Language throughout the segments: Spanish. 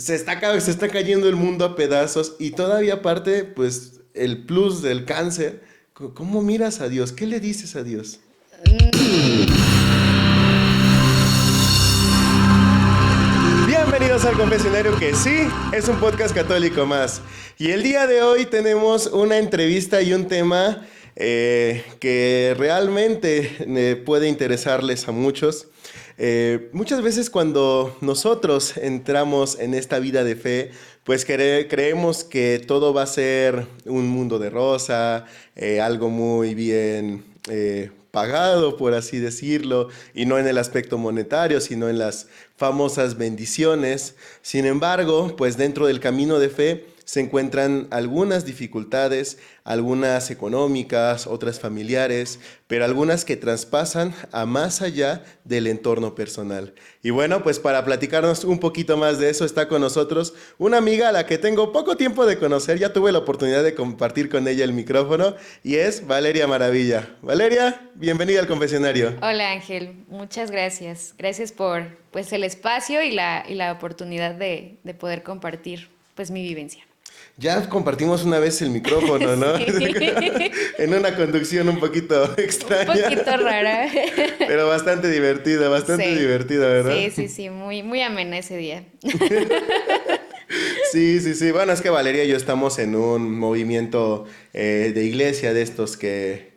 se está cayendo el mundo a pedazos y todavía aparte, pues, el plus del cáncer. ¿Cómo miras a Dios? ¿Qué le dices a Dios? Bienvenidos al confesionario que sí, es un podcast católico más. Y el día de hoy tenemos una entrevista y un tema que realmente puede interesarles a muchos. Muchas veces cuando nosotros entramos en esta vida de fe, pues creemos que todo va a ser un mundo de rosa, algo muy bien pagado, por así decirlo, y no en el aspecto monetario, sino en las famosas bendiciones. Sin embargo, pues dentro del camino de fe se encuentran algunas dificultades, algunas económicas, otras familiares, pero algunas que traspasan a más allá del entorno personal. Y bueno, pues para platicarnos un poquito más de eso está con nosotros una amiga a la que tengo poco tiempo de conocer, ya tuve la oportunidad de compartir con ella el micrófono, y es Valeria Maravilla. Valeria, bienvenida al confesionario. Hola Ángel, muchas gracias. Gracias por pues el espacio y la oportunidad de poder compartir pues mi vivencia. Ya compartimos una vez el micrófono, ¿no? Sí. En una conducción un poquito Un extraña, poquito rara. pero bastante Sí, divertida, ¿verdad? sí, muy amena ese día. Sí, sí, sí. Bueno, es que Valeria y yo estamos en un movimiento de iglesia de estos que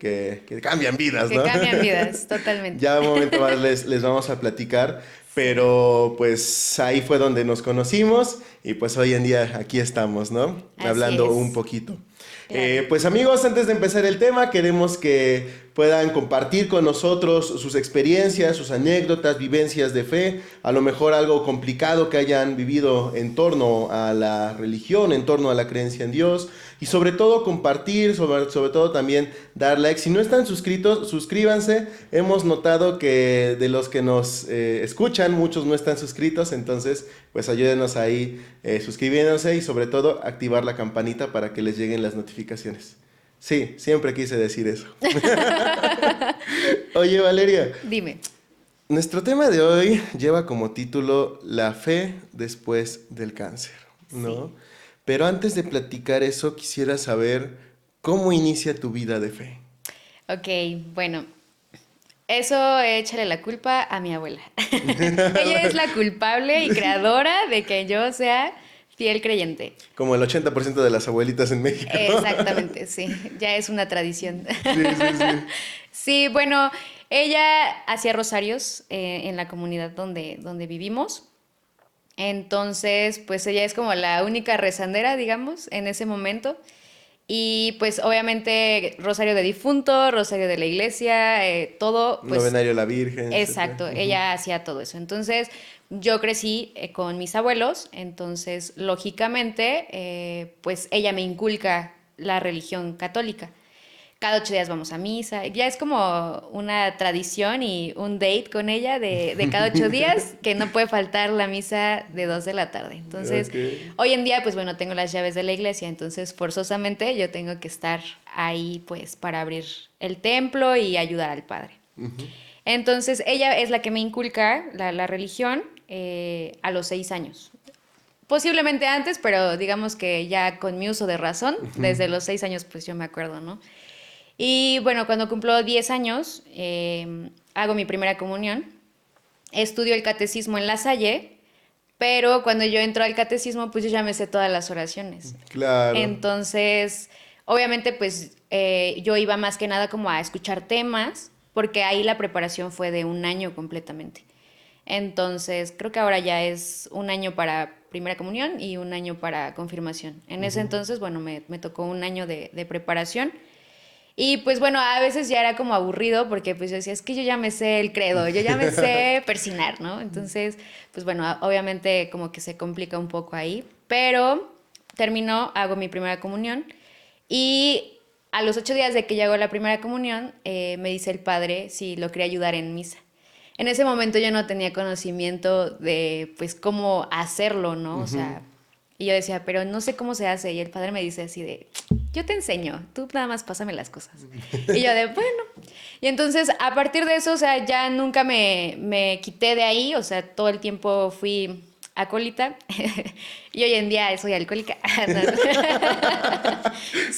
cambian vidas, Que ¿no? cambian vidas, totalmente. Ya un momento más les vamos a platicar, pero pues ahí fue donde nos conocimos y pues hoy en día aquí estamos, ¿no? Así Hablando un es, poquito. claro. Pues amigos, antes de empezar el tema, queremos que puedan compartir con nosotros sus experiencias, sus anécdotas, vivencias de fe, a lo mejor algo complicado que hayan vivido en torno a la religión, en torno a la creencia en Dios, y sobre todo compartir, sobre todo también dar like. Si no están suscritos, suscríbanse. Hemos notado que de los que nos escuchan, muchos no están suscritos, entonces pues ayúdenos ahí suscribiéndose y sobre todo activar la campanita para que les lleguen las notificaciones. Sí, siempre quise decir eso. Oye, Valeria, Dime. nuestro tema de hoy lleva como título La fe después del cáncer, ¿no? Sí. Pero antes de platicar eso, quisiera saber cómo inicia tu vida de fe. Ok, bueno, eso échale la culpa a mi abuela. Ella es la culpable y creadora de que yo sea fiel creyente. Como el 80% de las abuelitas en México. Exactamente, sí, ya es una tradición. Sí, sí, sí. Sí, bueno, ella hacía rosarios en la comunidad donde vivimos. Entonces, pues ella es como la única rezandera, digamos, en ese momento. Y pues obviamente rosario de difunto, rosario de la iglesia, todo, pues Novenario a la Virgen, etcétera. exacto, ella hacía todo eso. Entonces, yo crecí con mis abuelos, entonces, lógicamente, pues ella me inculca la religión católica. Cada 8 días vamos a misa. Ya es como una tradición y un date con ella de cada 8 días, que no puede faltar la misa de 2 de la tarde. Entonces, Ok. hoy en día, pues bueno, tengo las llaves de la iglesia, entonces forzosamente yo tengo que estar ahí, pues, para abrir el templo y ayudar al padre. Entonces, ella es la que me inculca la religión a los 6 años. Posiblemente antes, pero digamos que ya con mi uso de razón, desde los 6 años, pues yo me acuerdo, ¿no? Y bueno, cuando cumplo 10 años, hago mi primera comunión, estudio el catecismo en La Salle, pero cuando yo entro al catecismo, pues yo ya me sé todas las oraciones. Claro. Entonces, obviamente, pues yo iba más que nada como a escuchar temas, porque ahí la preparación fue de un año completamente. Entonces, creo que ahora ya es un año para primera comunión y un año para confirmación. En ese entonces, bueno, me tocó un año de preparación. Y pues bueno, a veces ya era como aburrido porque pues yo decía, es que yo ya me sé el credo, yo ya me sé persinar, ¿no? Entonces, pues bueno, obviamente como que se complica un poco ahí, pero termino, hago mi primera comunión y a los 8 días de que llegó la primera comunión, me dice el padre si lo quería ayudar en misa. En ese momento yo no tenía conocimiento de pues cómo hacerlo, ¿no? O sea, y yo decía, pero no sé cómo se hace. Y el padre me dice así de, yo te enseño, tú nada más pásame las cosas. Y yo de, bueno. Y entonces, a partir de eso, o sea, ya nunca me quité de ahí, o sea, todo el tiempo fui acólita y hoy en día soy alcohólica. No.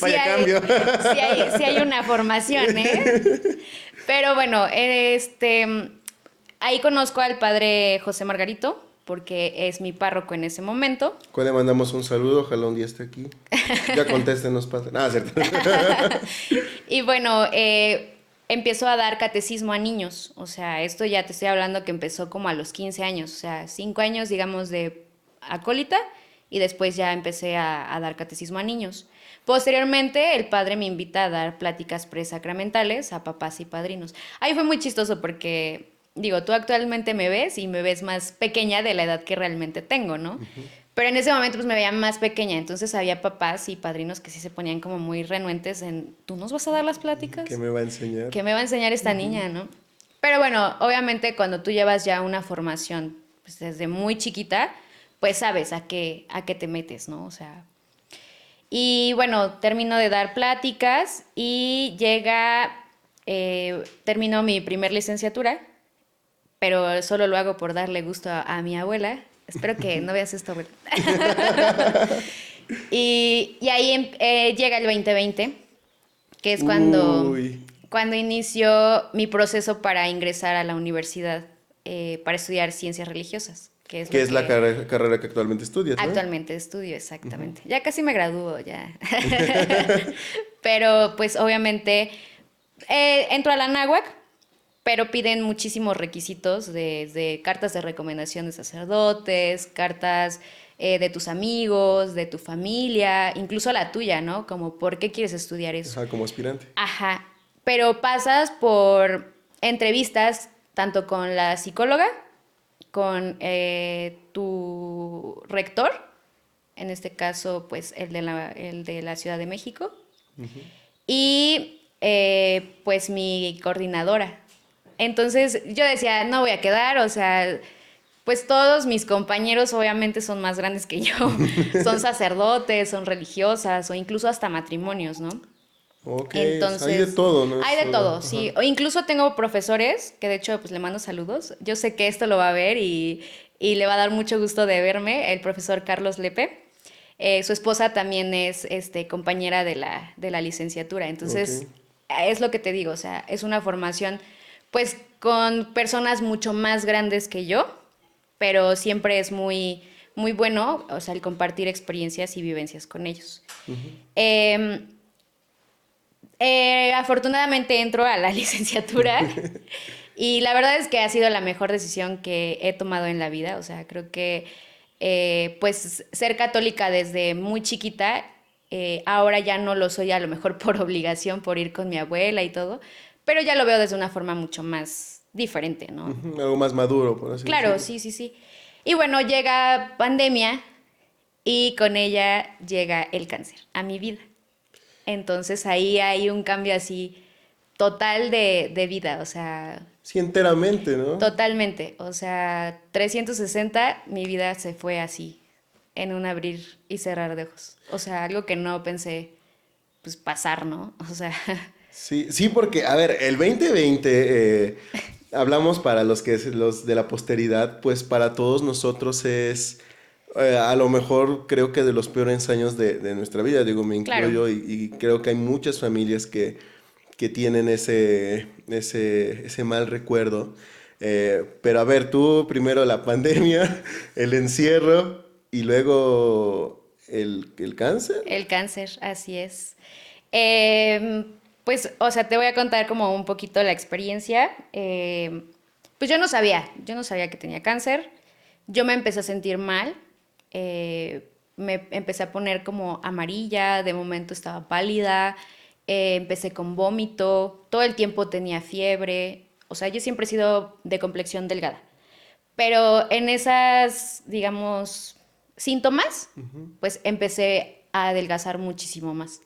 Vaya cambio. Sí hay una formación, ¿eh? Pero bueno, ahí conozco al padre José Margarito, porque es mi párroco en ese momento. ¿Cuál le mandamos un saludo? Ojalá un día esté aquí. Ya contéstenos, padre. Ah, cierto. Y bueno, empezó a dar catecismo a niños. O sea, esto ya te estoy hablando que empezó como a los 15 años. O sea, 5 años, digamos, de acólita y después ya empecé a dar catecismo a niños. Posteriormente, el padre me invita a dar pláticas presacramentales a papás y padrinos. Ahí fue muy chistoso porque, digo, tú actualmente me ves y me ves más pequeña de la edad que realmente tengo, ¿no? Pero en ese momento pues me veía más pequeña, entonces había papás y padrinos que sí se ponían como muy renuentes en, ¿tú nos vas a dar las pláticas? ¿Qué me va a enseñar? ¿Qué me va a enseñar esta niña, no? Pero bueno, obviamente cuando tú llevas ya una formación pues, desde muy chiquita, pues sabes a qué te metes, ¿no? O sea, y bueno, termino de dar pláticas y termino mi primer licenciatura, pero solo lo hago por darle gusto a mi abuela. Espero que no veas esto, abuela. Y ahí llega el 2020, que es Uy, cuando inició mi proceso para ingresar a la universidad para estudiar ciencias religiosas, que es ¿qué lo es la que carrera que actualmente estudias, no? actualmente estudio, exactamente. Ya casi me gradúo, ya. Pero pues obviamente entro a la náhuac, pero piden muchísimos requisitos, desde cartas de recomendación de sacerdotes, cartas de tus amigos, de tu familia, incluso la tuya, ¿no? Como, ¿por qué quieres estudiar eso? Ajá, como aspirante. Ajá, pero pasas por entrevistas tanto con la psicóloga, con tu rector, en este caso, pues el de la Ciudad de México, y pues mi coordinadora. Entonces yo decía, no voy a quedar, o sea, pues todos mis compañeros obviamente son más grandes que yo, son sacerdotes, son religiosas o incluso hasta matrimonios, ¿no? Ok, hay de Entonces, todo, ¿no? Es hay de solo- todo, ajá. sí. O incluso tengo profesores, que de hecho pues le mando saludos. Yo sé que esto lo va a ver y le va a dar mucho gusto de verme, el profesor Carlos Lepe. Su esposa también es compañera de la licenciatura. Ok. Entonces, es lo que te digo, o sea, es una formación pues con personas mucho más grandes que yo, pero siempre es muy bueno, o sea, el compartir experiencias y vivencias con ellos. Em, afortunadamente entro a la licenciatura y la verdad es que ha sido la mejor decisión que he tomado en la vida. O sea, creo que pues ser católica desde muy chiquita, ahora ya no lo soy a lo mejor por obligación, por ir con mi abuela y todo, pero ya lo veo desde una forma mucho más diferente, ¿no? Ujú, algo más maduro, por así Claro, decirlo. sí, sí, sí. Y bueno, llega pandemia y con ella llega el cáncer a mi vida. Entonces ahí hay un cambio así total de vida, o sea, Sí, enteramente, ¿no? totalmente. O sea, 360 mi vida se fue así, en un abrir y cerrar de ojos. O sea, algo que no pensé, pues, pasar, ¿no? O sea, Sí, sí, porque, a ver, el 2020, hablamos para los de la posteridad, pues para todos nosotros es, a lo mejor creo que de los peores años de nuestra vida, digo, me claro. incluyo y creo que hay muchas familias que tienen ese mal recuerdo. Pero a ver, tú primero la pandemia, el encierro y luego el cáncer. El cáncer, así es. Em, pues, o sea, te voy a contar como un poquito la experiencia. Pues yo no sabía que tenía cáncer. Yo me empecé a sentir mal. Me empecé a poner como amarilla, de momento estaba pálida, empecé con vómito, todo el tiempo tenía fiebre. O sea, yo siempre he sido de complexión delgada. Pero en esas, digamos, síntomas, pues empecé a adelgazar muchísimo más.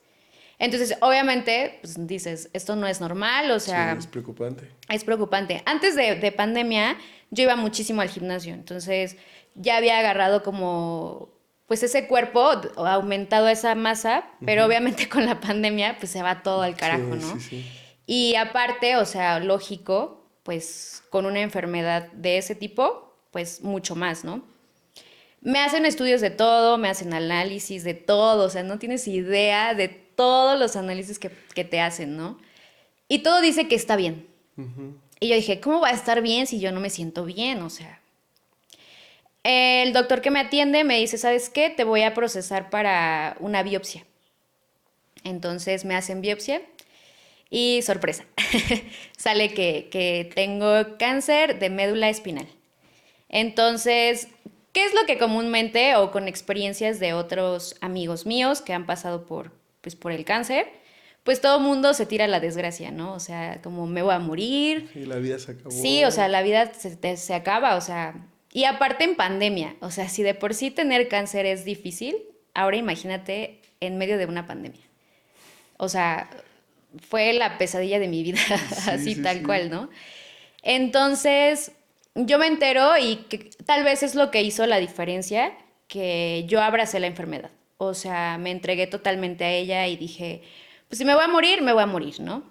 Entonces, obviamente, pues dices, esto no es normal, o Sí, sea, es preocupante. es preocupante. Antes de pandemia, yo iba muchísimo al gimnasio, entonces ya había agarrado como, pues ese cuerpo, aumentado esa masa, pero obviamente con la pandemia, pues se va todo al carajo, Sí, sí, ¿no? sí. Y aparte, o sea, lógico, pues con una enfermedad de ese tipo, pues mucho más, ¿no? Me hacen estudios de todo, me hacen análisis de todo, o sea, no tienes idea de todos los análisis que te hacen, ¿no? Y todo dice que está bien. Y yo dije, ¿cómo va a estar bien si yo no me siento bien? O sea, el doctor que me atiende me dice, ¿sabes qué? Te voy a procesar para una biopsia. Entonces me hacen biopsia y sorpresa, sale que tengo cáncer de médula espinal. Entonces, ¿qué es lo que comúnmente o con experiencias de otros amigos míos que han pasado pues, por el cáncer? Pues todo mundo se tira a la desgracia, ¿no? O sea, como me voy a morir. Y la vida se acabó. Sí, o sea, la vida se acaba, o sea, y aparte en pandemia, o sea, si de por sí tener cáncer es difícil, ahora imagínate en medio de una pandemia. O sea, fue la pesadilla de mi vida, Sí, así sí, tal sí. cual, ¿no? Entonces, yo me entero y que tal vez es lo que hizo la diferencia, que yo abracé la enfermedad. O sea, me entregué totalmente a ella y dije, pues si me voy a morir, me voy a morir, ¿no?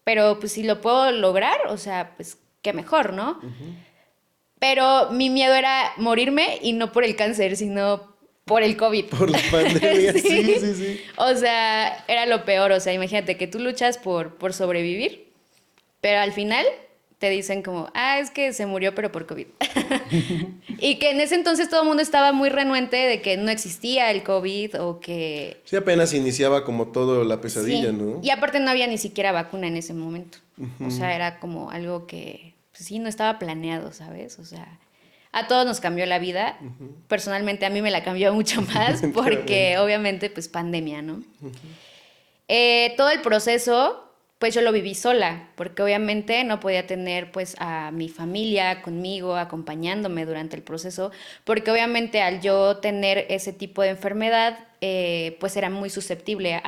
Pero pues si lo puedo lograr, o sea, pues qué mejor, ¿no? Pero mi miedo era morirme y no por el cáncer, sino por el COVID. Por la pandemia, sí, Sí. sí, sí. O sea, era lo peor. O sea, imagínate que tú luchas por sobrevivir, pero al final te dicen como, ah, es que se murió, pero por COVID. Y que en ese entonces todo el mundo estaba muy renuente de que no existía el COVID o que Sí, apenas iniciaba como todo la pesadilla, sí. ¿no? Y aparte no había ni siquiera vacuna en ese momento. O sea, era como algo que, pues sí, no estaba planeado, ¿sabes? O sea, a todos nos cambió la vida. Personalmente a mí me la cambió mucho más porque Definitivamente. obviamente pues pandemia, ¿no? Todo el proceso, pues yo lo viví sola, porque obviamente no podía tener pues a mi familia conmigo, acompañándome durante el proceso, porque obviamente al yo tener ese tipo de enfermedad, pues era muy susceptible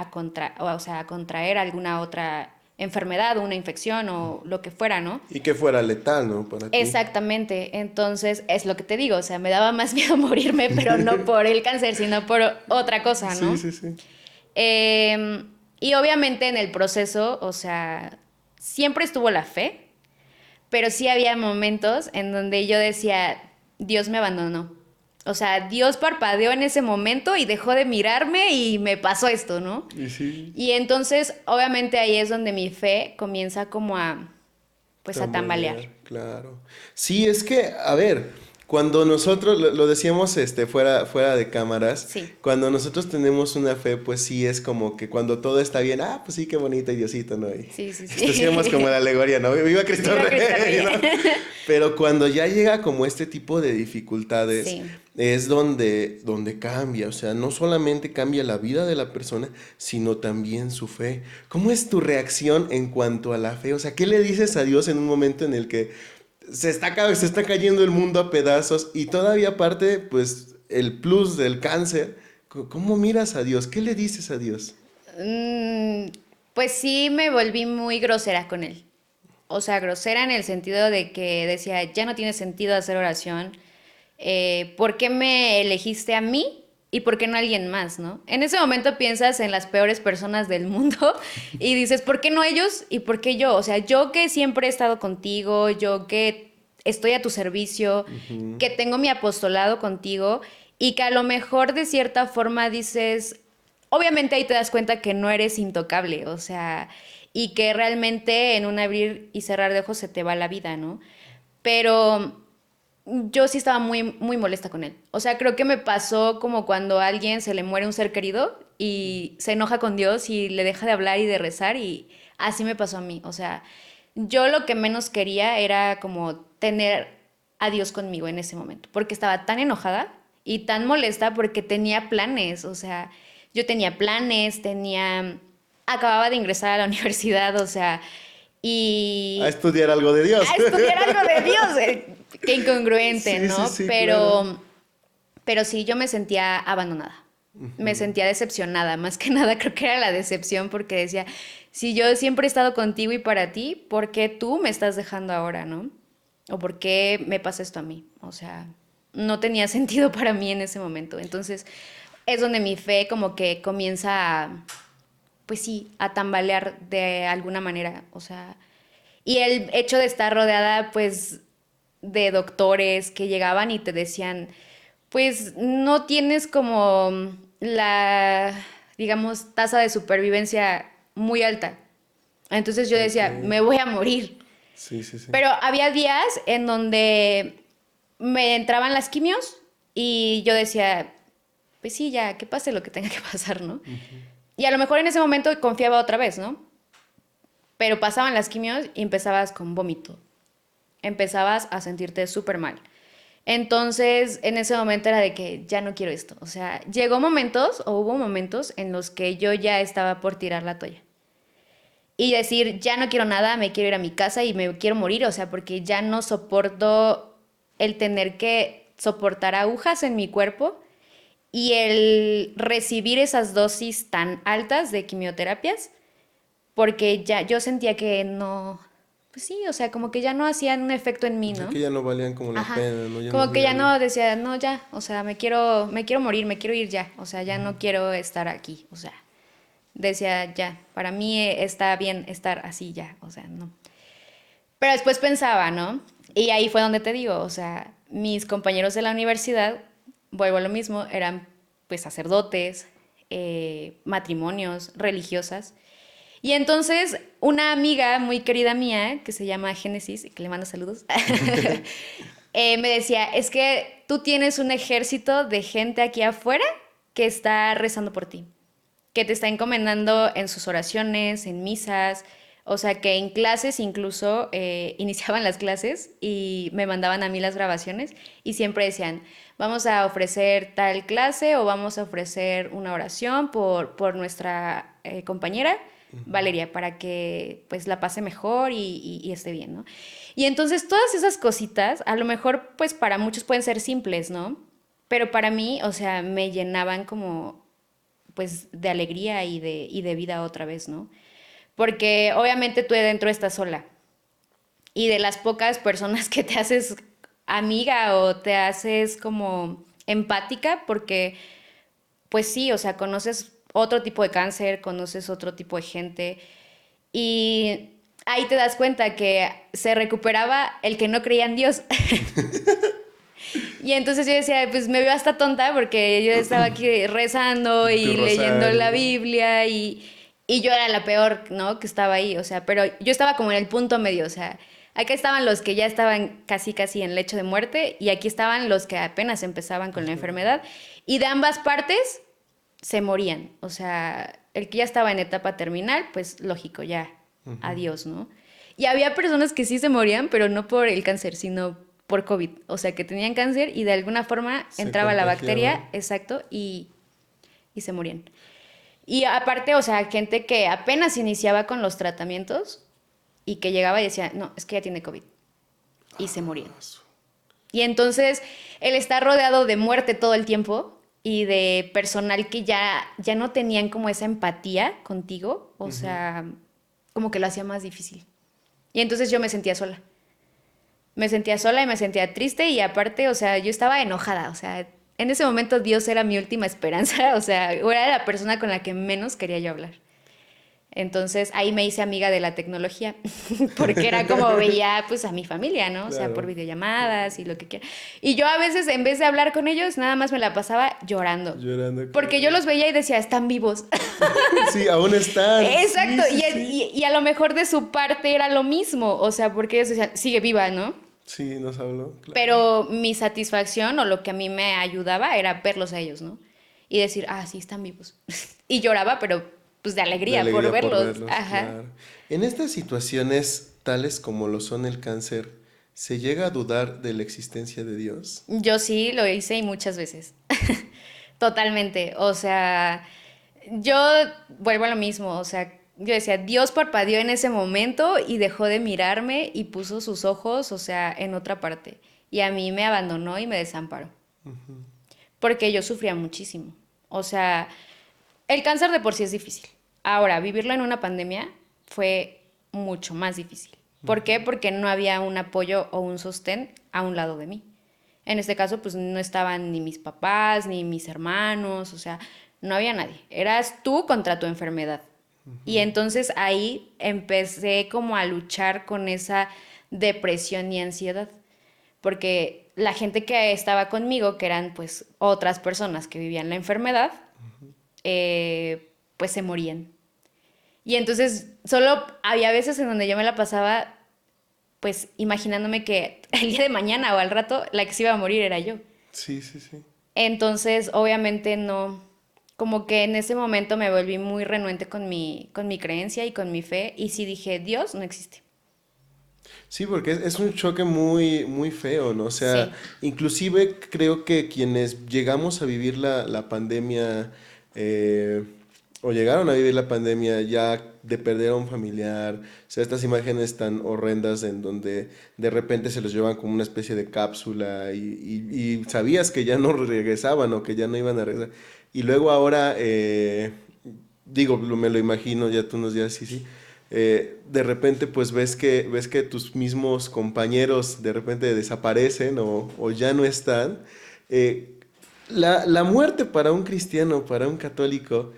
o sea, a contraer alguna otra enfermedad o una infección o lo que fuera, ¿no? Y que fuera letal, ¿no? Para ti. Exactamente, entonces es lo que te digo, o sea, me daba más miedo morirme, pero no por el cáncer, sino por otra cosa, Sí, ¿no? sí, sí. Y obviamente en el proceso, o sea, siempre estuvo la fe, pero sí había momentos en donde yo decía, Dios me abandonó. O sea, Dios parpadeó en ese momento y dejó de mirarme y me pasó esto, ¿no? Y sí, Y entonces, obviamente ahí es donde mi fe comienza como pues a tambalear. tambalear, claro. Sí, es que, a ver, cuando nosotros, lo decíamos fuera de cámaras, Sí, cuando nosotros tenemos una fe, pues sí es como que cuando todo está bien, ah, pues sí, qué bonito y Diosito, ¿no? Y sí, sí, hacíamos como la sí. alegoría, ¿no? Viva Cristo Viva Cristo Rey, Rey. ¿no? Pero cuando ya llega como este tipo de dificultades, Sí. es donde cambia, o sea, no solamente cambia la vida de la persona, sino también su fe. ¿Cómo es tu reacción en cuanto a la fe? O sea, ¿qué le dices a Dios en un momento en el que se está cayendo el mundo a pedazos y todavía aparte, pues, el plus del cáncer? ¿Cómo miras a Dios? ¿Qué le dices a Dios? Mm, pues sí me volví muy grosera con él. O sea, grosera en el sentido de que decía, ya no tiene sentido hacer oración. ¿Por qué me elegiste a mí y por qué no a alguien más, no? En ese momento piensas en las peores personas del mundo y dices, ¿por qué no ellos y por qué yo? O sea, yo que siempre he estado contigo, yo que estoy a tu servicio, que tengo mi apostolado contigo y que a lo mejor de cierta forma dices, obviamente ahí te das cuenta que no eres intocable, o sea, y que realmente en un abrir y cerrar de ojos se te va la vida, ¿no? Pero yo sí estaba muy, muy molesta con él. O sea, creo que me pasó como cuando a alguien se le muere un ser querido y se enoja con Dios y le deja de hablar y de rezar y así me pasó a mí. O sea, yo lo que menos quería era como tener a Dios conmigo en ese momento, porque estaba tan enojada y tan molesta porque tenía planes. O sea, yo tenía planes, acababa de ingresar a la universidad, o sea, A y estudiar algo de Dios. a estudiar algo de Dios. Qué incongruente, Sí, sí, ¿no? sí, claro. Pero sí, yo me sentía abandonada. Me sentía decepcionada. Más que nada creo que era la decepción porque decía, si yo siempre he estado contigo y para ti, ¿por qué tú me estás dejando ahora, no? ¿O por qué me pasa esto a mí? O sea, no tenía sentido para mí en ese momento. Entonces, es donde mi fe como que comienza a, pues sí, a tambalear de alguna manera. O sea, y el hecho de estar rodeada, pues, de doctores que llegaban y te decían, pues no tienes como la, digamos, tasa de supervivencia muy alta. Entonces yo Ok. decía, me voy a morir. Sí, sí, sí. Pero había días en donde me entraban las quimios y yo decía, pues sí, ya, que pase lo que tenga que pasar, ¿no? Y a lo mejor en ese momento confiaba otra vez, ¿no? Pero pasaban las quimios y empezabas con vómito. Empezabas a sentirte súper mal. Entonces, en ese momento era de que ya no quiero esto. O sea, llegó momentos o hubo momentos en los que yo ya estaba por tirar la toalla. Y decir, ya no quiero nada, me quiero ir a mi casa y me quiero morir. O sea, porque ya no soporto el tener que soportar agujas en mi cuerpo y el recibir esas dosis tan altas de quimioterapias, porque ya yo sentía que no, pues sí, o sea, como que ya no hacían un efecto en mí, O sea ¿no? que ya no valían como la Ajá. pena, ¿no? Ya no Como que ya valían. no decía, no, ya, o sea, me quiero morir, me quiero ir ya, o sea, ya no quiero estar aquí, o sea, decía, ya, para mí está bien estar así ya, o sea, no. Pero después pensaba, ¿no? Y ahí fue donde te digo, o sea, mis compañeros de la universidad, vuelvo a lo mismo, eran pues sacerdotes, matrimonios, religiosas. Y entonces una amiga muy querida mía, que se llama Génesis, y que le mando saludos, me decía, es que tú tienes un ejército de gente aquí afuera que está rezando por ti, que te está encomendando en sus oraciones, en misas, o sea que en clases incluso iniciaban las clases y me mandaban a mí las grabaciones y siempre decían, vamos a ofrecer tal clase o vamos a ofrecer una oración por nuestra compañera Valeria para que pues la pase mejor y esté bien, ¿no? Y entonces todas esas cositas, a lo mejor pues para muchos pueden ser simples, ¿no? Pero para mí, o sea, me llenaban como pues de alegría y de vida otra vez, ¿no? Porque obviamente tú de dentro estás sola y de las pocas personas que te haces amiga o te haces como empática, porque pues sí, o sea, conoces otro tipo de cáncer, conoces otro tipo de gente y ahí te das cuenta que se recuperaba el que no creía en Dios. Y entonces yo decía, pues me veo hasta tonta porque yo estaba aquí rezando Tu y leyendo la rosario. Biblia y yo era la peor, ¿no? Que estaba ahí, o sea, pero yo estaba como en el punto medio, o sea, acá estaban los que ya estaban casi casi en lecho de muerte y aquí estaban los que apenas empezaban con la enfermedad y de ambas partes se morían, o sea, el que ya estaba en etapa terminal, pues lógico, ya, adiós, ¿no? Y había personas que sí se morían, pero no por el cáncer, sino por COVID. O sea, que tenían cáncer y de alguna forma Se entraba la bacteria, contagiaban. exacto, y se morían. Y aparte, o sea, gente que apenas iniciaba con los tratamientos y que llegaba y decía, no, es que ya tiene COVID. Y se morían. Y entonces, el estar rodeado de muerte todo el tiempo y de personal que ya no tenían como esa empatía contigo, o sea, como que lo hacía más difícil. Y entonces yo me sentía sola. Me sentía sola y me sentía triste y aparte, o sea, yo estaba enojada, o sea, en ese momento Dios era mi última esperanza, o sea, era la persona con la que menos quería yo hablar. Entonces ahí me hice amiga de la tecnología, porque era como veía pues a mi familia, ¿no? O sea, por Claro. videollamadas y lo que quiera. Y yo a veces en vez de hablar con ellos, nada más me la pasaba llorando, Llorando, porque yo claro. los veía y decía, están vivos. Sí, aún están. Sí, Exacto, sí, sí. y a lo mejor de su parte era lo mismo, o sea, porque ellos decían, sigue viva, ¿no? Sí, nos habló, claro. Pero mi satisfacción o lo que a mí me ayudaba era verlos a ellos, ¿no? Y decir, ah, sí, están vivos. Y lloraba, pero pues de De alegría por alegría por verlos. verlos, Ajá. claro. En estas situaciones, tales como lo son el cáncer, ¿se llega a dudar de la existencia de Dios? Yo sí lo hice y muchas veces. Totalmente. O sea, yo vuelvo a lo mismo. O sea, yo decía, Dios parpadeó en ese momento y dejó de mirarme y puso sus ojos, o sea, en otra parte. Y a mí me abandonó y me desamparó. Porque yo sufría muchísimo. O sea, el cáncer de por sí es difícil. Ahora, vivirlo en una pandemia fue mucho más difícil. ¿Por qué? Porque no había un apoyo o un sostén a un lado de mí. En este caso, pues no estaban ni mis papás, ni mis hermanos, o sea, no había nadie. Eras tú contra tu enfermedad. Y entonces ahí empecé como a luchar con esa depresión y ansiedad. porque la gente que estaba conmigo, que eran pues otras personas que vivían la enfermedad, pues se morían. Y entonces solo había veces en donde yo me la pasaba pues imaginándome que el día de mañana o al rato la que se iba a morir era yo. Sí, sí, sí. Entonces, obviamente no, como que en ese momento me volví muy renuente con mi creencia y con mi fe y sí dije, Dios no existe. Sí, porque es un choque muy, muy feo, ¿no? O sea, Sí. inclusive creo que quienes llegamos a vivir la pandemia, eh, o llegaron a vivir la pandemia ya de perder a un familiar, o sea, estas imágenes tan horrendas en donde de repente se los llevan como una especie de cápsula y sabías que ya no regresaban o que ya no iban a regresar. Y luego ahora, digo, me lo imagino ya tú unos días, sí, sí, de repente pues ves que tus mismos compañeros de repente desaparecen o ya no están. Eh, la muerte para un cristiano, para un católico,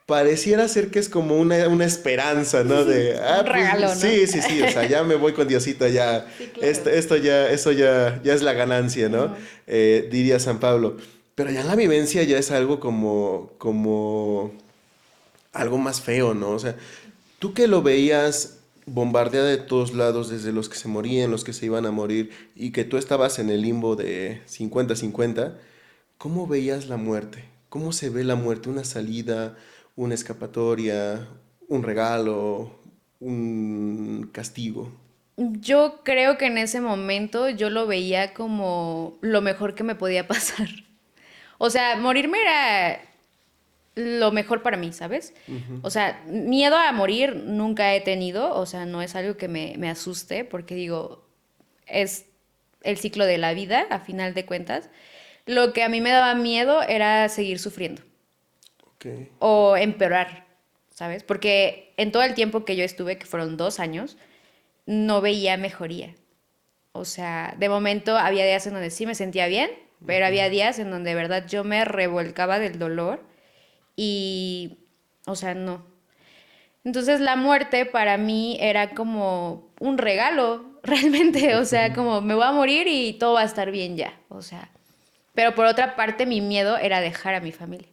pareciera ser que es como una esperanza, ¿no? De, Un pues regalo, ¿no? sí, sí, sí, o sea, ya me voy con Diosito, ya, Sí, claro. esto ya, eso ya, ya es la ganancia, ¿no? Ujú. Diría San Pablo. Pero ya la vivencia ya es algo como algo más feo, ¿no? O sea, tú que lo veías bombardeada de todos lados, desde los que se morían, los que se iban a morir, y que tú estabas en el limbo de 50-50, ¿cómo veías la muerte? ¿Cómo se ve la muerte? ¿Una salida, una escapatoria, un regalo, un castigo? Yo creo que en ese momento yo lo veía como lo mejor que me podía pasar. O sea, morirme era lo mejor para mí, ¿sabes? O sea, miedo a morir nunca he tenido, o sea, no es algo que me asuste, porque digo, es el ciclo de la vida, a final de cuentas. Lo que a mí me daba miedo era seguir sufriendo Ok. o empeorar, ¿sabes? Porque en todo el tiempo que yo estuve, que fueron 2 años, no veía mejoría. O sea, de momento había días en donde sí me sentía bien, pero había días en donde de verdad yo me revolcaba del dolor y, o sea, no. Entonces la muerte para mí era como un regalo, realmente, o sea, como me voy a morir y todo va a estar bien ya, o sea. Pero por otra parte mi miedo era dejar a mi familia.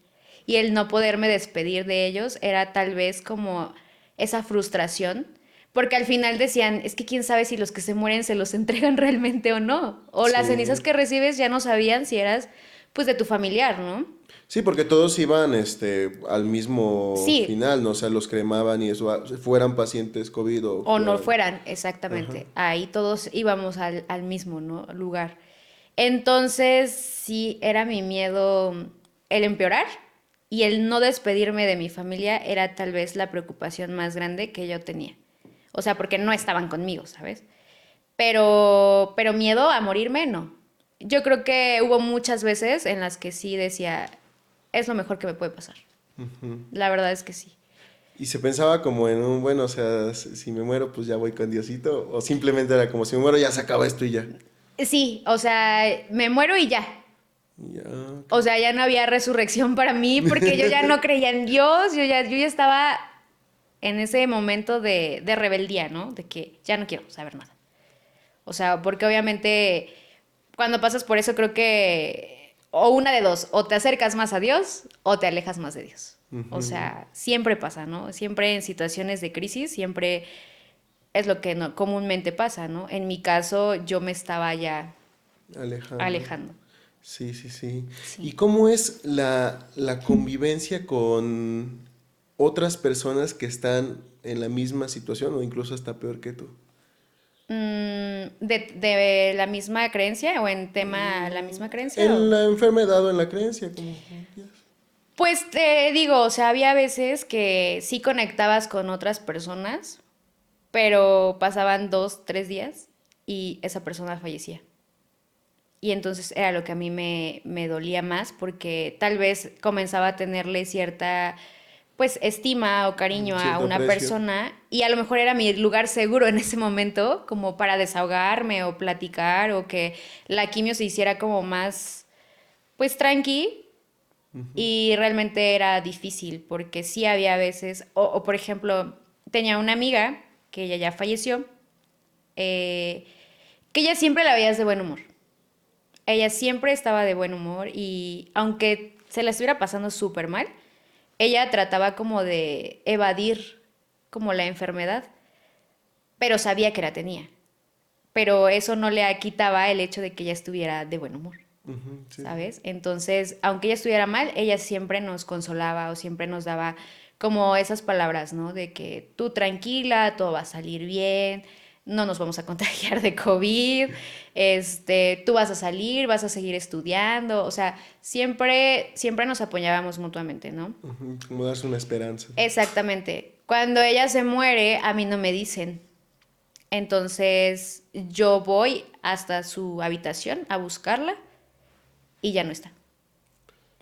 Y el no poderme despedir de ellos era tal vez como esa frustración, porque al final decían, es que quién sabe si los que se mueren se los entregan realmente o no. O las cenizas Sí. que recibes ya no sabían si eras pues de tu familiar, ¿no? Sí, porque todos iban al mismo Sí, final, ¿no? O sea, los cremaban y eso, fueran pacientes COVID o o no fueran. fueran, Ajá. exactamente. Ahí todos íbamos al mismo, ¿no? Lugar. Entonces, sí, era mi miedo el empeorar y el no despedirme de mi familia era tal vez la preocupación más grande que yo tenía. O sea, porque no estaban conmigo, ¿sabes? Pero miedo a morirme, no. Yo creo que hubo muchas veces en las que sí decía, es lo mejor que me puede pasar. La verdad es que sí. Y se pensaba como en un, bueno, o sea, si me muero, pues ya voy con Diosito, o simplemente era como si me muero, ya se acaba esto y ya. Sí, o sea, me muero y ya. Y ya, ok. O sea, ya no había resurrección para mí porque yo ya no creía en Dios, yo ya estaba en ese momento de rebeldía, ¿no? De que ya no quiero saber nada. O sea, porque obviamente cuando pasas por eso creo que o una de dos, o te acercas más a Dios o te alejas más de Dios. O Ujú. sea, siempre pasa, ¿no? Siempre en situaciones de crisis, siempre es lo que comúnmente pasa, ¿no? En mi caso, yo me estaba ya Alejandro. alejando. Sí, sí, sí. ¿Y Sí. cómo es la convivencia con otras personas que están en la misma situación o incluso hasta peor que tú? De la misma creencia o en tema la Mm, misma creencia en o... la enfermedad o en la creencia, como quieras. Pues te digo, o sea, había veces que sí conectabas con otras personas, pero pasaban 2, 3 días y esa persona fallecía. Y entonces era lo que a mí me dolía más porque tal vez comenzaba a tenerle cierta pues estima o cariño a Cierto una aprecio. persona y a lo mejor era mi lugar seguro en ese momento como para desahogarme o platicar o que la quimio se hiciera como más pues tranqui y realmente era difícil porque sí había veces o por ejemplo tenía una amiga que ella ya falleció, eh, que ella siempre la veías de buen humor. Ella siempre estaba de buen humor y aunque se la estuviera pasando súper mal, ella trataba como de evadir como la enfermedad, pero sabía que la tenía. Pero eso no le quitaba el hecho de que ella estuviera de buen humor, Ujú, sí, sí. ¿sabes? Entonces, aunque ella estuviera mal, ella siempre nos consolaba o siempre nos daba como esas palabras, ¿no? De que tú tranquila, todo va a salir bien, no nos vamos a contagiar de COVID, tú vas a salir, vas a seguir estudiando, o sea, siempre nos apoyábamos mutuamente, ¿no? Ujú, como darse una esperanza. Exactamente. Cuando ella se muere, a mí no me dicen. Entonces yo voy hasta su habitación a buscarla y ya no está.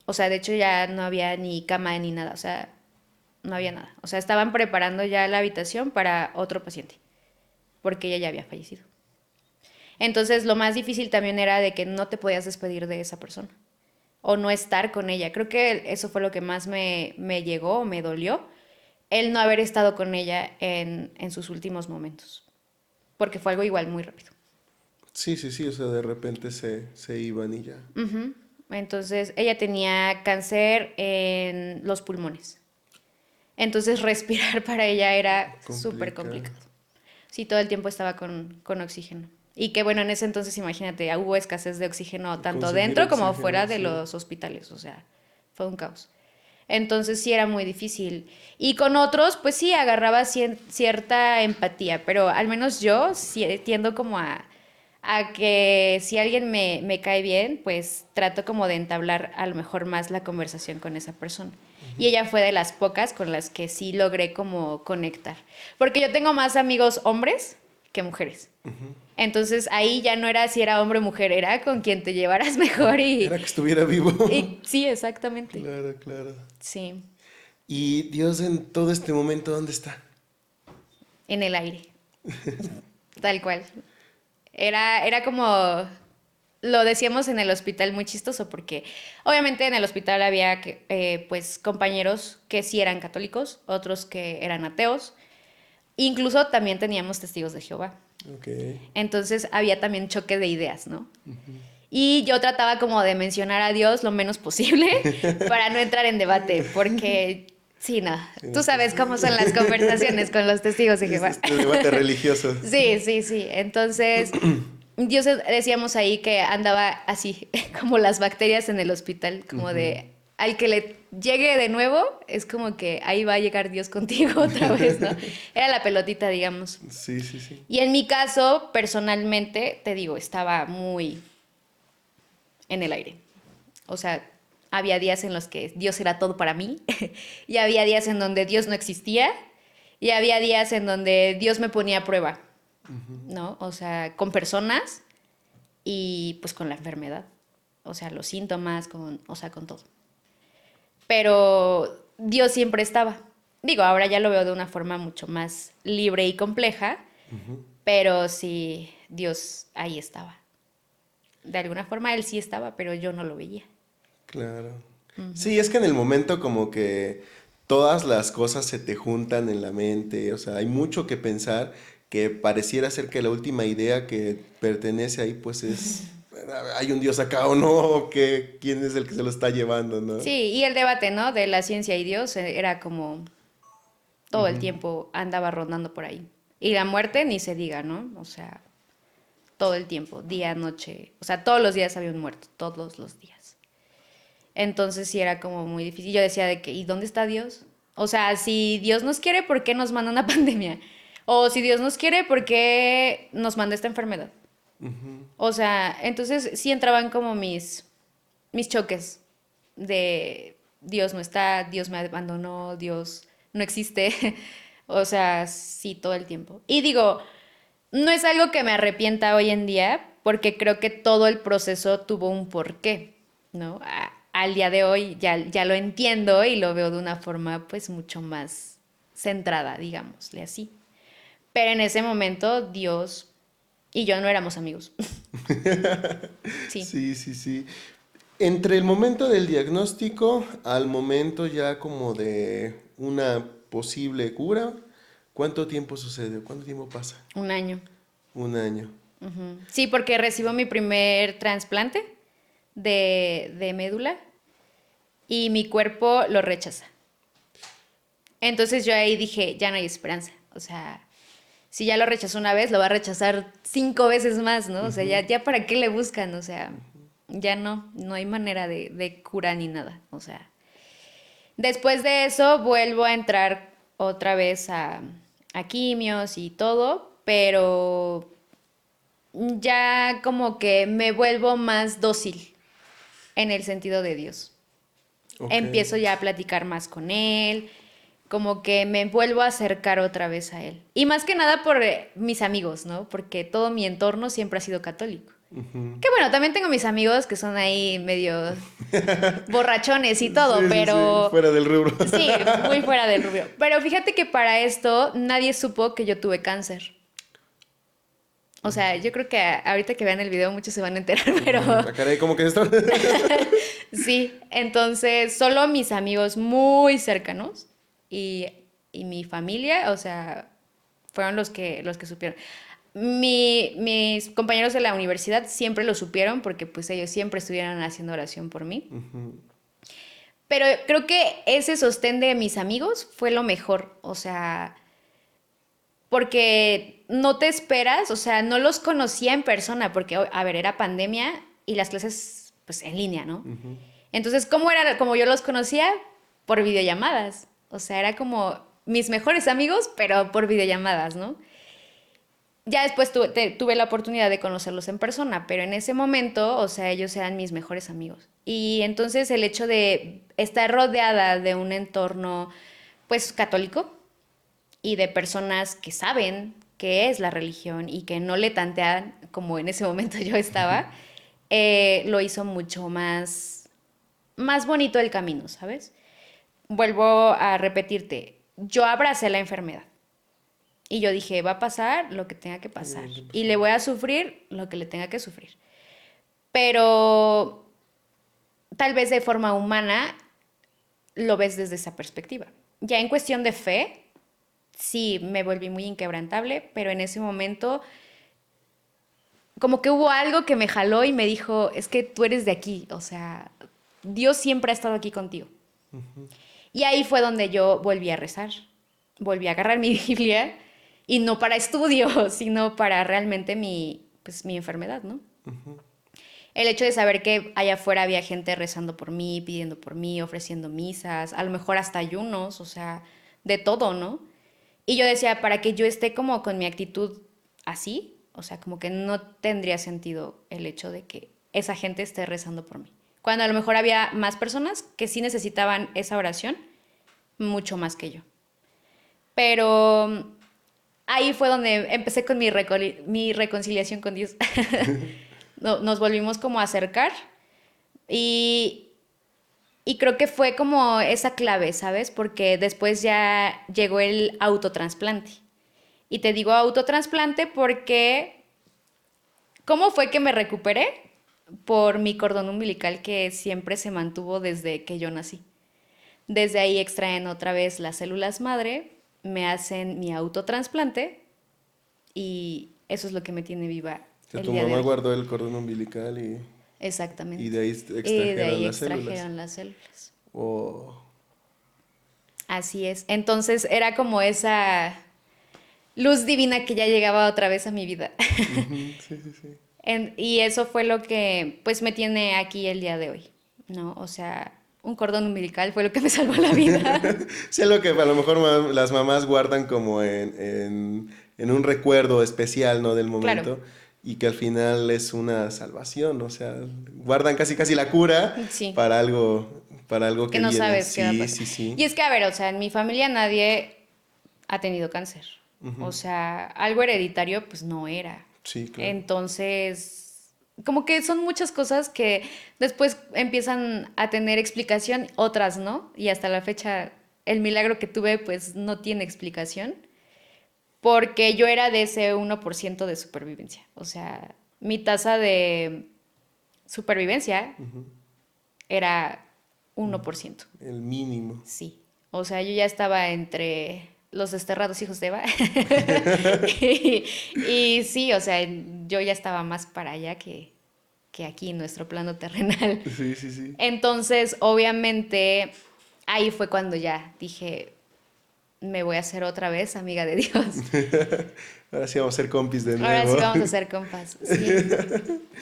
O sea, de hecho ya no había ni cama ni nada, o sea, no había nada. O sea, estaban preparando ya la habitación para otro paciente, porque ella ya había fallecido. Entonces lo más difícil también era de que no te podías despedir de esa persona o no estar con ella. Creo que eso fue lo que más me llegó, me dolió, el no haber estado con ella en sus últimos momentos, porque fue algo igual muy rápido. Sí, sí, sí, o sea, de repente se iban y ya. Ujú. Entonces, ella tenía cáncer en los pulmones. Entonces, respirar para ella era súper Complicado. complicado. Sí, todo el tiempo estaba con oxígeno. Y que bueno, en ese entonces, imagínate, hubo escasez de oxígeno tanto Conseguir dentro como fuera oxígeno, de sí. los hospitales. O sea, fue un caos. Entonces sí era muy difícil. Y con otros, pues sí, agarraba cierta empatía, pero al menos yo sí tiendo como a que si alguien me cae bien, pues trato como de entablar a lo mejor más la conversación con esa persona. Y ella fue de las pocas con las que sí logré como conectar. Porque yo tengo más amigos hombres que mujeres. Entonces ahí ya no era si era hombre o mujer, era con quien te llevaras mejor Era que estuviera vivo. y sí, exactamente. Claro, claro. Sí, Y Dios en todo este momento, ¿dónde está? en el aire, tal cual. Era como, lo decíamos en el hospital muy chistoso porque obviamente en el hospital había pues compañeros que sí eran católicos, otros que eran ateos, incluso también teníamos testigos de Jehová. Ok. Entonces había también choque de ideas, ¿no? Y yo trataba como de mencionar a Dios lo menos posible para no entrar en debate, porque sí, no, Sí, tú no, pues, sabes cómo son las conversaciones con los testigos de Jehová. este debate religioso. Sí, sí, sí. Entonces, Dios decíamos ahí que andaba así, como las bacterias en el hospital, como Ujú. de al que le llegue de nuevo, es como que ahí va a llegar Dios contigo otra vez, ¿no? Era la pelotita, digamos. Sí, sí, sí. Y en mi caso, personalmente, te digo, estaba muy en el aire. O sea, había días en los que Dios era todo para mí y había días en donde Dios no existía y había días en donde Dios me ponía a prueba, ¿no? O sea, con personas y pues con la enfermedad. O sea, los síntomas, o sea, con todo. Pero Dios siempre estaba. Digo, ahora ya lo veo de una forma mucho más libre y compleja, pero sí, Dios ahí estaba. De alguna forma Él sí estaba, pero yo no lo veía. Claro. Sí, es que en el momento como que todas las cosas se te juntan en la mente, o sea, hay mucho que pensar que pareciera ser que la última idea que pertenece ahí pues es, ¿hay un Dios acá o no? ¿O qué? ¿Quién es el que se lo está llevando, no? Sí, y el debate, ¿no? De la ciencia y Dios era como todo el tiempo andaba rondando por ahí. Y la muerte ni se diga, ¿no? O sea, todo el tiempo, día, noche. O sea, todos los días había un muerto, todos los días. Entonces sí era como muy difícil. Yo decía de que, ¿y dónde está Dios? O sea, si Dios nos quiere, ¿por qué nos manda una pandemia? O si Dios nos quiere, ¿por qué nos manda esta enfermedad? O sea, entonces sí entraban como mis choques de Dios no está, Dios me abandonó, Dios no existe. O sea, sí, todo el tiempo. Y digo, no es algo que me arrepienta hoy en día, porque creo que todo el proceso tuvo un porqué, ¿no? Al día de hoy ya lo entiendo y lo veo de una forma pues mucho más centrada, digámosle así. Pero en ese momento Dios y yo no éramos amigos. Sí, Sí, sí, sí. Entre el momento del diagnóstico al momento ya como de una posible cura, ¿cuánto tiempo sucede? ¿Cuánto tiempo pasa? un año. Un año. Ujú. Sí, porque recibo mi primer trasplante de médula y mi cuerpo lo rechaza. Entonces yo ahí dije, ya no hay esperanza. O sea, si ya lo rechazó una vez, lo va a rechazar 5 veces más, ¿no? O sea, Ujú. ya para qué le buscan, o sea, ya no hay manera de cura ni nada. O sea, después de eso vuelvo a entrar otra vez a quimios y todo, pero ya como que me vuelvo más dócil en el sentido de Dios. Ok. Empiezo ya a platicar más con Él, como que me vuelvo a acercar otra vez a Él. Y más que nada por mis amigos, ¿no? Porque todo mi entorno siempre ha sido católico. Ujú. Que bueno, también tengo mis amigos que son ahí medio borrachones y todo, Sí, sí, sí, pero fuera del rubro. sí, muy fuera del rubio. Pero fíjate que para esto nadie supo que yo tuve cáncer. O sea, yo creo que ahorita que vean el video muchos se van a enterar, pero Ah, caray, ¿cómo que esto? sí. Entonces, solo mis amigos muy cercanos y, y mi familia, o sea, fueron los que supieron. Mis compañeros de la universidad siempre lo supieron porque pues ellos siempre estuvieron haciendo oración por mí. Ujú. Pero creo que ese sostén de mis amigos fue lo mejor, o sea, porque no te esperas, o sea, no los conocía en persona, porque, a ver, era pandemia y las clases, pues, en línea, ¿no? Ujú. Entonces, ¿cómo era, como yo los conocía? Por videollamadas. O sea, era como mis mejores amigos, pero por videollamadas, ¿no? Ya después tuve la oportunidad de conocerlos en persona, pero en ese momento, o sea, ellos eran mis mejores amigos. Y entonces el hecho de estar rodeada de un entorno, pues, católico y de personas que saben qué es la religión y que no le tantean, como en ese momento yo estaba, lo hizo mucho más bonito el camino, ¿sabes? Vuelvo a repetirte, yo abracé la enfermedad. Y yo dije, va a pasar lo que tenga que pasar. Y le voy a sufrir lo que le tenga que sufrir. Pero tal vez de forma humana lo ves desde esa perspectiva. Ya en cuestión de fe, sí, me volví muy inquebrantable, pero en ese momento como que hubo algo que me jaló y me dijo, es que tú eres de aquí, o sea, Dios siempre ha estado aquí contigo. Y ahí fue donde yo volví a rezar, volví a agarrar mi Biblia y no para estudio, sino para realmente pues, mi enfermedad, ¿no? El hecho de saber que allá afuera había gente rezando por mí, pidiendo por mí, ofreciendo misas, a lo mejor hasta ayunos, o sea, de todo, ¿no? Y yo decía, para que yo esté como con mi actitud así, o sea, como que no tendría sentido el hecho de que esa gente esté rezando por mí. Cuando a lo mejor había más personas que sí necesitaban esa oración, mucho más que yo. Pero ahí fue donde empecé con mi reconciliación con Dios. Nos volvimos como a acercar y, y creo que fue como esa clave, ¿sabes? Porque después ya llegó el autotransplante. Y te digo autotransplante porque ¿cómo fue que me recuperé? Por mi cordón umbilical que siempre se mantuvo desde que yo nací. Desde ahí extraen otra vez las células madre, me hacen mi autotransplante y eso es lo que me tiene viva Que el tu día de mamá hoy. guardó el cordón umbilical y Exactamente. de ahí Y de extrajeron ahí las células. extrajeron las células. Oh. Así es. Entonces era como esa luz divina que ya llegaba otra vez a mi vida. Ujú. Sí, sí, sí. Y eso fue lo que pues me tiene aquí el día de hoy, ¿no? O sea, un cordón umbilical fue lo que me salvó la vida. Sí, lo que a lo mejor las mamás guardan como en un recuerdo especial, ¿no? Del Claro, momento y que al final es una salvación, o sea, guardan casi casi la cura sí, para para algo que que no viene. sabes qué va a Sí, pasar. sí, sí. Y es que, a ver, o sea, en mi familia nadie ha tenido cáncer. O Ujú. sea, algo hereditario pues no era. Sí, claro. Entonces, como que son muchas cosas que después empiezan a tener explicación, otras no. Y hasta la fecha, el milagro que tuve pues no tiene explicación. Porque yo era de ese 1% de supervivencia. O sea, mi tasa de supervivencia era 1%. El mínimo. Sí. O sea, yo ya estaba entre los desterrados hijos de Eva. Y sí, o sea, yo ya estaba más para allá que aquí en nuestro plano terrenal. Sí, sí, sí. Entonces, obviamente, ahí fue cuando ya dije, me voy a hacer otra vez amiga de Dios. Ahora sí vamos a ser compis de Ahora nuevo. sí vamos a ser compas. Sí,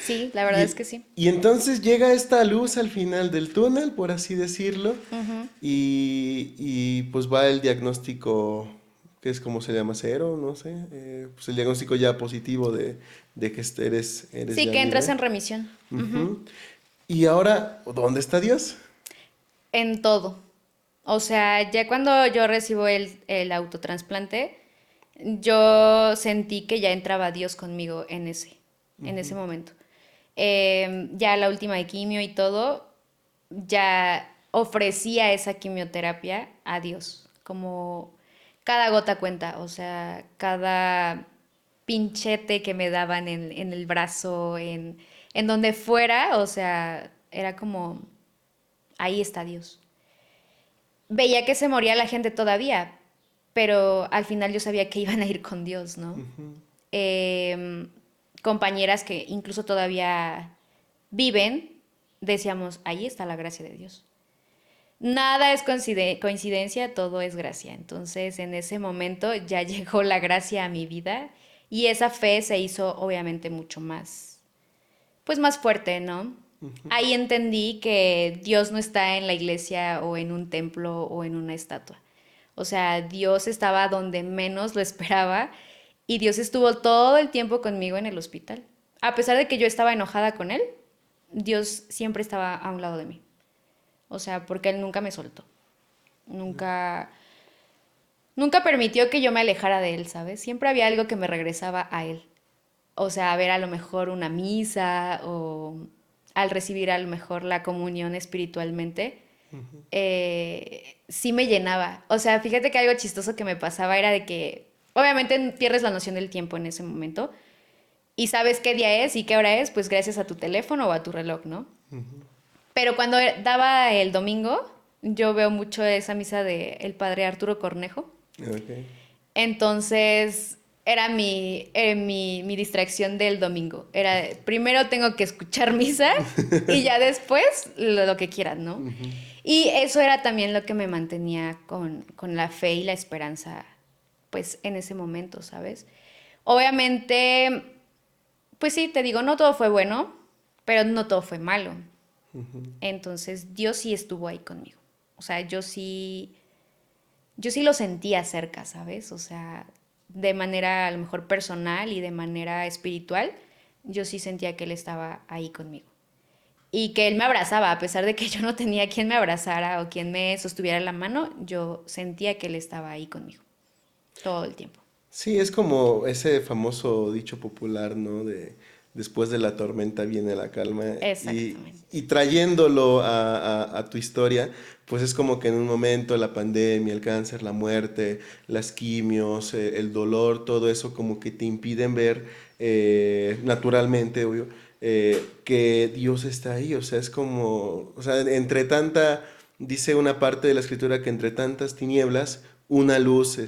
sí, la verdad es Y, que sí. y entonces llega esta luz al final del túnel, por así decirlo, Ujú. y pues va el diagnóstico, que es como se llama, cero, no sé, pues el diagnóstico ya positivo de que eres Sí, ya que entras libre. en remisión. Ujú. Ujú. Y ahora, ¿dónde está Dios? En todo. O sea, ya cuando yo recibo el autotransplante, yo sentí que ya entraba Dios conmigo en ese momento. Ya la última de quimio y todo, ya ofrecía esa quimioterapia a Dios, como cada gota cuenta, o sea, cada pinchete que me daban en el brazo, en donde fuera, o sea, era como, ahí está Dios. Veía que se moría la gente todavía, pero al final yo sabía que iban a ir con Dios, ¿no? Eh, Compañeras que incluso todavía viven, decíamos, ahí está la gracia de Dios. Nada es coincidencia, todo es gracia. Entonces, en ese momento ya llegó la gracia a mi vida y esa fe se hizo obviamente mucho más, pues más fuerte, ¿no? Ahí entendí que Dios no está en la iglesia o en un templo o en una estatua. O sea, Dios estaba donde menos lo esperaba y Dios estuvo todo el tiempo conmigo en el hospital. A pesar de que yo estaba enojada con Él, Dios siempre estaba a un lado de mí. O sea, porque Él nunca me soltó. Nunca, nunca permitió que yo me alejara de Él, ¿sabes? Siempre había algo que me regresaba a Él. O sea, a ver a lo mejor una misa o al recibir a lo mejor la comunión espiritualmente, sí me llenaba. O sea, fíjate que algo chistoso que me pasaba era de que obviamente pierdes la noción del tiempo en ese momento y sabes qué día es y qué hora es, pues gracias a tu teléfono o a tu reloj, ¿no? Pero cuando daba el domingo, yo veo mucho esa misa de el padre Arturo Cornejo. Ok. Entonces, era mi distracción del domingo. Era, primero tengo que escuchar misa y ya después lo que quieran, ¿no? Y eso era también lo que me mantenía con la fe y la esperanza, pues, en ese momento, ¿sabes? Obviamente, pues sí, te digo, no todo fue bueno, pero no todo fue malo. Entonces, Dios sí estuvo ahí conmigo. O sea, yo sí lo sentía cerca, ¿sabes? O sea, de manera a lo mejor personal y de manera espiritual, yo sí sentía que él estaba ahí conmigo. Y que él me abrazaba, a pesar de que yo no tenía quien me abrazara o quien me sostuviera la mano, yo sentía que él estaba ahí conmigo todo el tiempo. Sí, es como ese famoso dicho popular, ¿no? De después de la tormenta viene la calma Exactamente. y trayéndolo a tu historia, pues es como que en un momento la pandemia, el cáncer, la muerte, las quimios, el dolor, todo eso como que te impiden ver naturalmente, obvio, que Dios está ahí, o sea, es como, o sea, entre tanta, dice una parte de la escritura que entre tantas tinieblas, una luz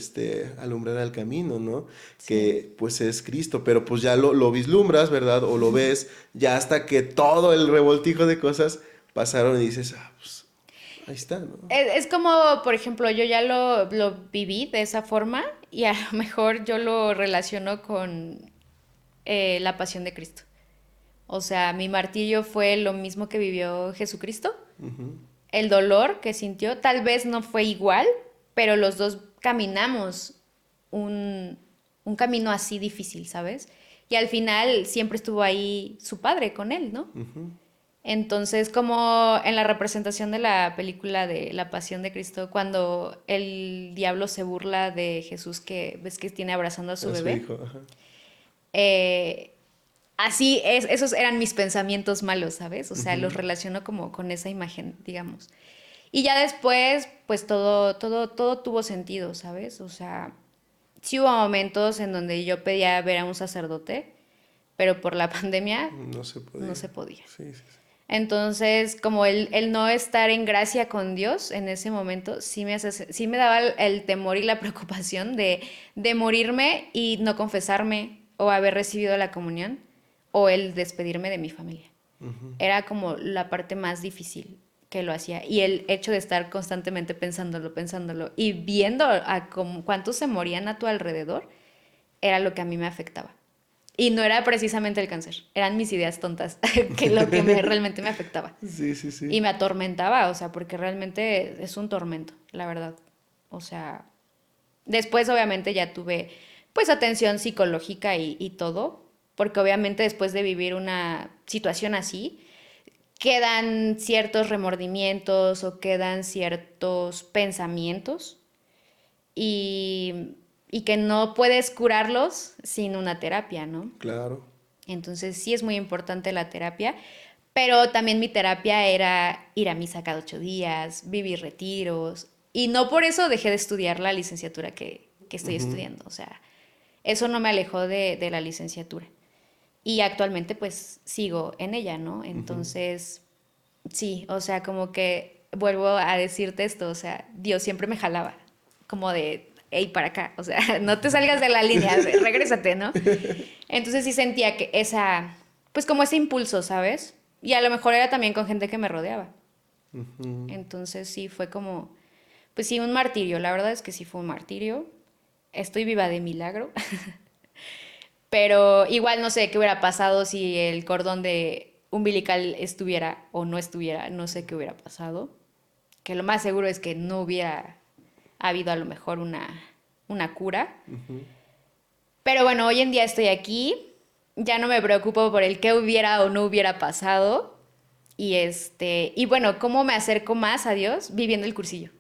alumbrará el camino, ¿no? Sí. Que pues es Cristo, pero pues ya lo vislumbras, ¿verdad? O lo ves ya hasta que todo el revoltijo de cosas pasaron y dices, ah, pues ahí está, ¿no? Es como, por ejemplo, yo ya lo viví de esa forma y a lo mejor yo lo relaciono con la pasión de Cristo. O sea, mi martirio fue lo mismo que vivió Jesucristo. El dolor que sintió tal vez no fue igual, pero los dos caminamos un, un camino así difícil, ¿sabes? Y al final siempre estuvo ahí su padre con él, ¿no? Entonces, como en la representación de la película de La Pasión de Cristo, cuando el diablo se burla de Jesús que ves que tiene abrazando a su A su bebé, hijo, ajá. eh, así es, esos eran mis pensamientos malos, ¿sabes? O sea, los relaciono como con esa imagen, digamos. Y ya después, pues todo tuvo sentido, ¿sabes? O sea, sí hubo momentos en donde yo pedía ver a un sacerdote, pero por la pandemia No se no podía. se podía. Sí, sí, sí. Entonces, como el no estar en gracia con Dios en ese momento, sí me daba el temor y la preocupación de morirme y no confesarme o haber recibido la comunión o el despedirme de mi familia. Era como la parte más difícil que lo hacía. Y el hecho de estar constantemente pensándolo y viendo a cuántos se morían a tu alrededor, era lo que a mí me afectaba. Y no era precisamente el cáncer, eran mis ideas tontas, que lo que realmente me afectaba. Sí, sí, Y sí. me atormentaba, o sea, porque realmente es un tormento, la verdad. O sea, después obviamente ya tuve pues atención psicológica y todo, porque obviamente después de vivir una situación así, quedan ciertos remordimientos o quedan ciertos pensamientos y, y que no puedes curarlos sin una terapia, ¿no? Claro. Entonces sí es muy importante la terapia, pero también mi terapia era ir a misa cada 8 días, vivir retiros, y no por eso dejé de estudiar la licenciatura que estoy Ujú. estudiando, o sea, eso no me alejó de la licenciatura. Y actualmente pues sigo en ella, ¿no? Entonces, sí, o sea, como que vuelvo a decirte esto, o sea, Dios siempre me jalaba, como de, hey, para acá, o sea, no te salgas de la línea, regrésate, ¿no? Entonces sí sentía que pues como ese impulso, ¿sabes? Y a lo mejor era también con gente que me rodeaba. Ujú. Entonces sí fue como, pues sí, un martirio, la verdad es que sí fue un martirio. Estoy viva de milagro, pero igual no sé qué hubiera pasado si el cordón de umbilical estuviera o no estuviera, no sé qué hubiera pasado. Que lo más seguro es que no hubiera habido a lo mejor una cura. Pero bueno, hoy en día estoy aquí, ya no me preocupo por el qué hubiera o no hubiera pasado. Y bueno, ¿cómo me acerco más a Dios? Viviendo el cursillo.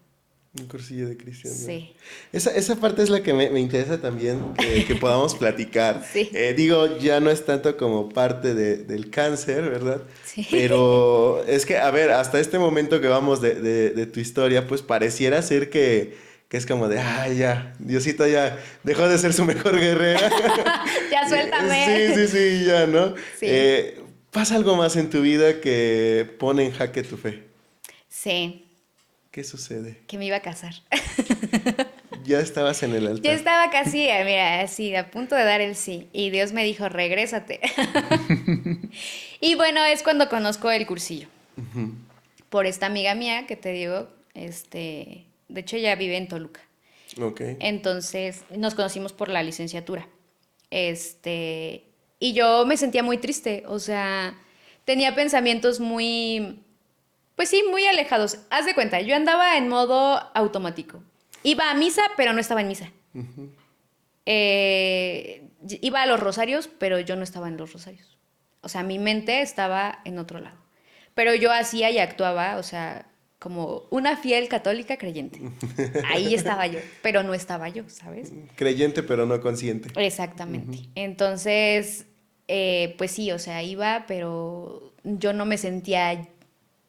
Un cursillo de cristiandad. Sí, Esa parte es la que me interesa también que podamos platicar. sí, Digo, ya no es tanto como parte del cáncer, ¿verdad? sí. Pero es que, a ver, hasta este momento que vamos de tu historia, pues pareciera ser que es como de, ay, ya, Diosito ya dejó de ser su mejor guerrera. Ya Sí, suéltame. sí, sí, ya, ¿no? Sí, ¿Pasa algo más en tu vida que pone en jaque tu fe? sí, ¿Qué sucede? que me iba a casar. Ya estabas en el Ya altar. estaba casi, mira, así, a punto de dar el sí. Y Dios me dijo, regrésate. Y bueno, es cuando conozco el cursillo. Por esta amiga mía que te digo, de hecho ella vive en Toluca. Ok. Entonces nos conocimos por la licenciatura. Y yo me sentía muy triste, o sea, tenía pensamientos muy, pues sí, muy alejados. Haz de cuenta, yo andaba en modo automático. Iba a misa, pero no estaba en misa. Iba a los rosarios, pero yo no estaba en los rosarios. O sea, mi mente estaba en otro lado. Pero yo hacía y actuaba, o sea, como una fiel católica creyente. Ahí estaba yo, pero no estaba yo, ¿sabes? Creyente pero no consciente. Exactamente. Entonces, pues sí, o sea, iba, pero yo no me sentía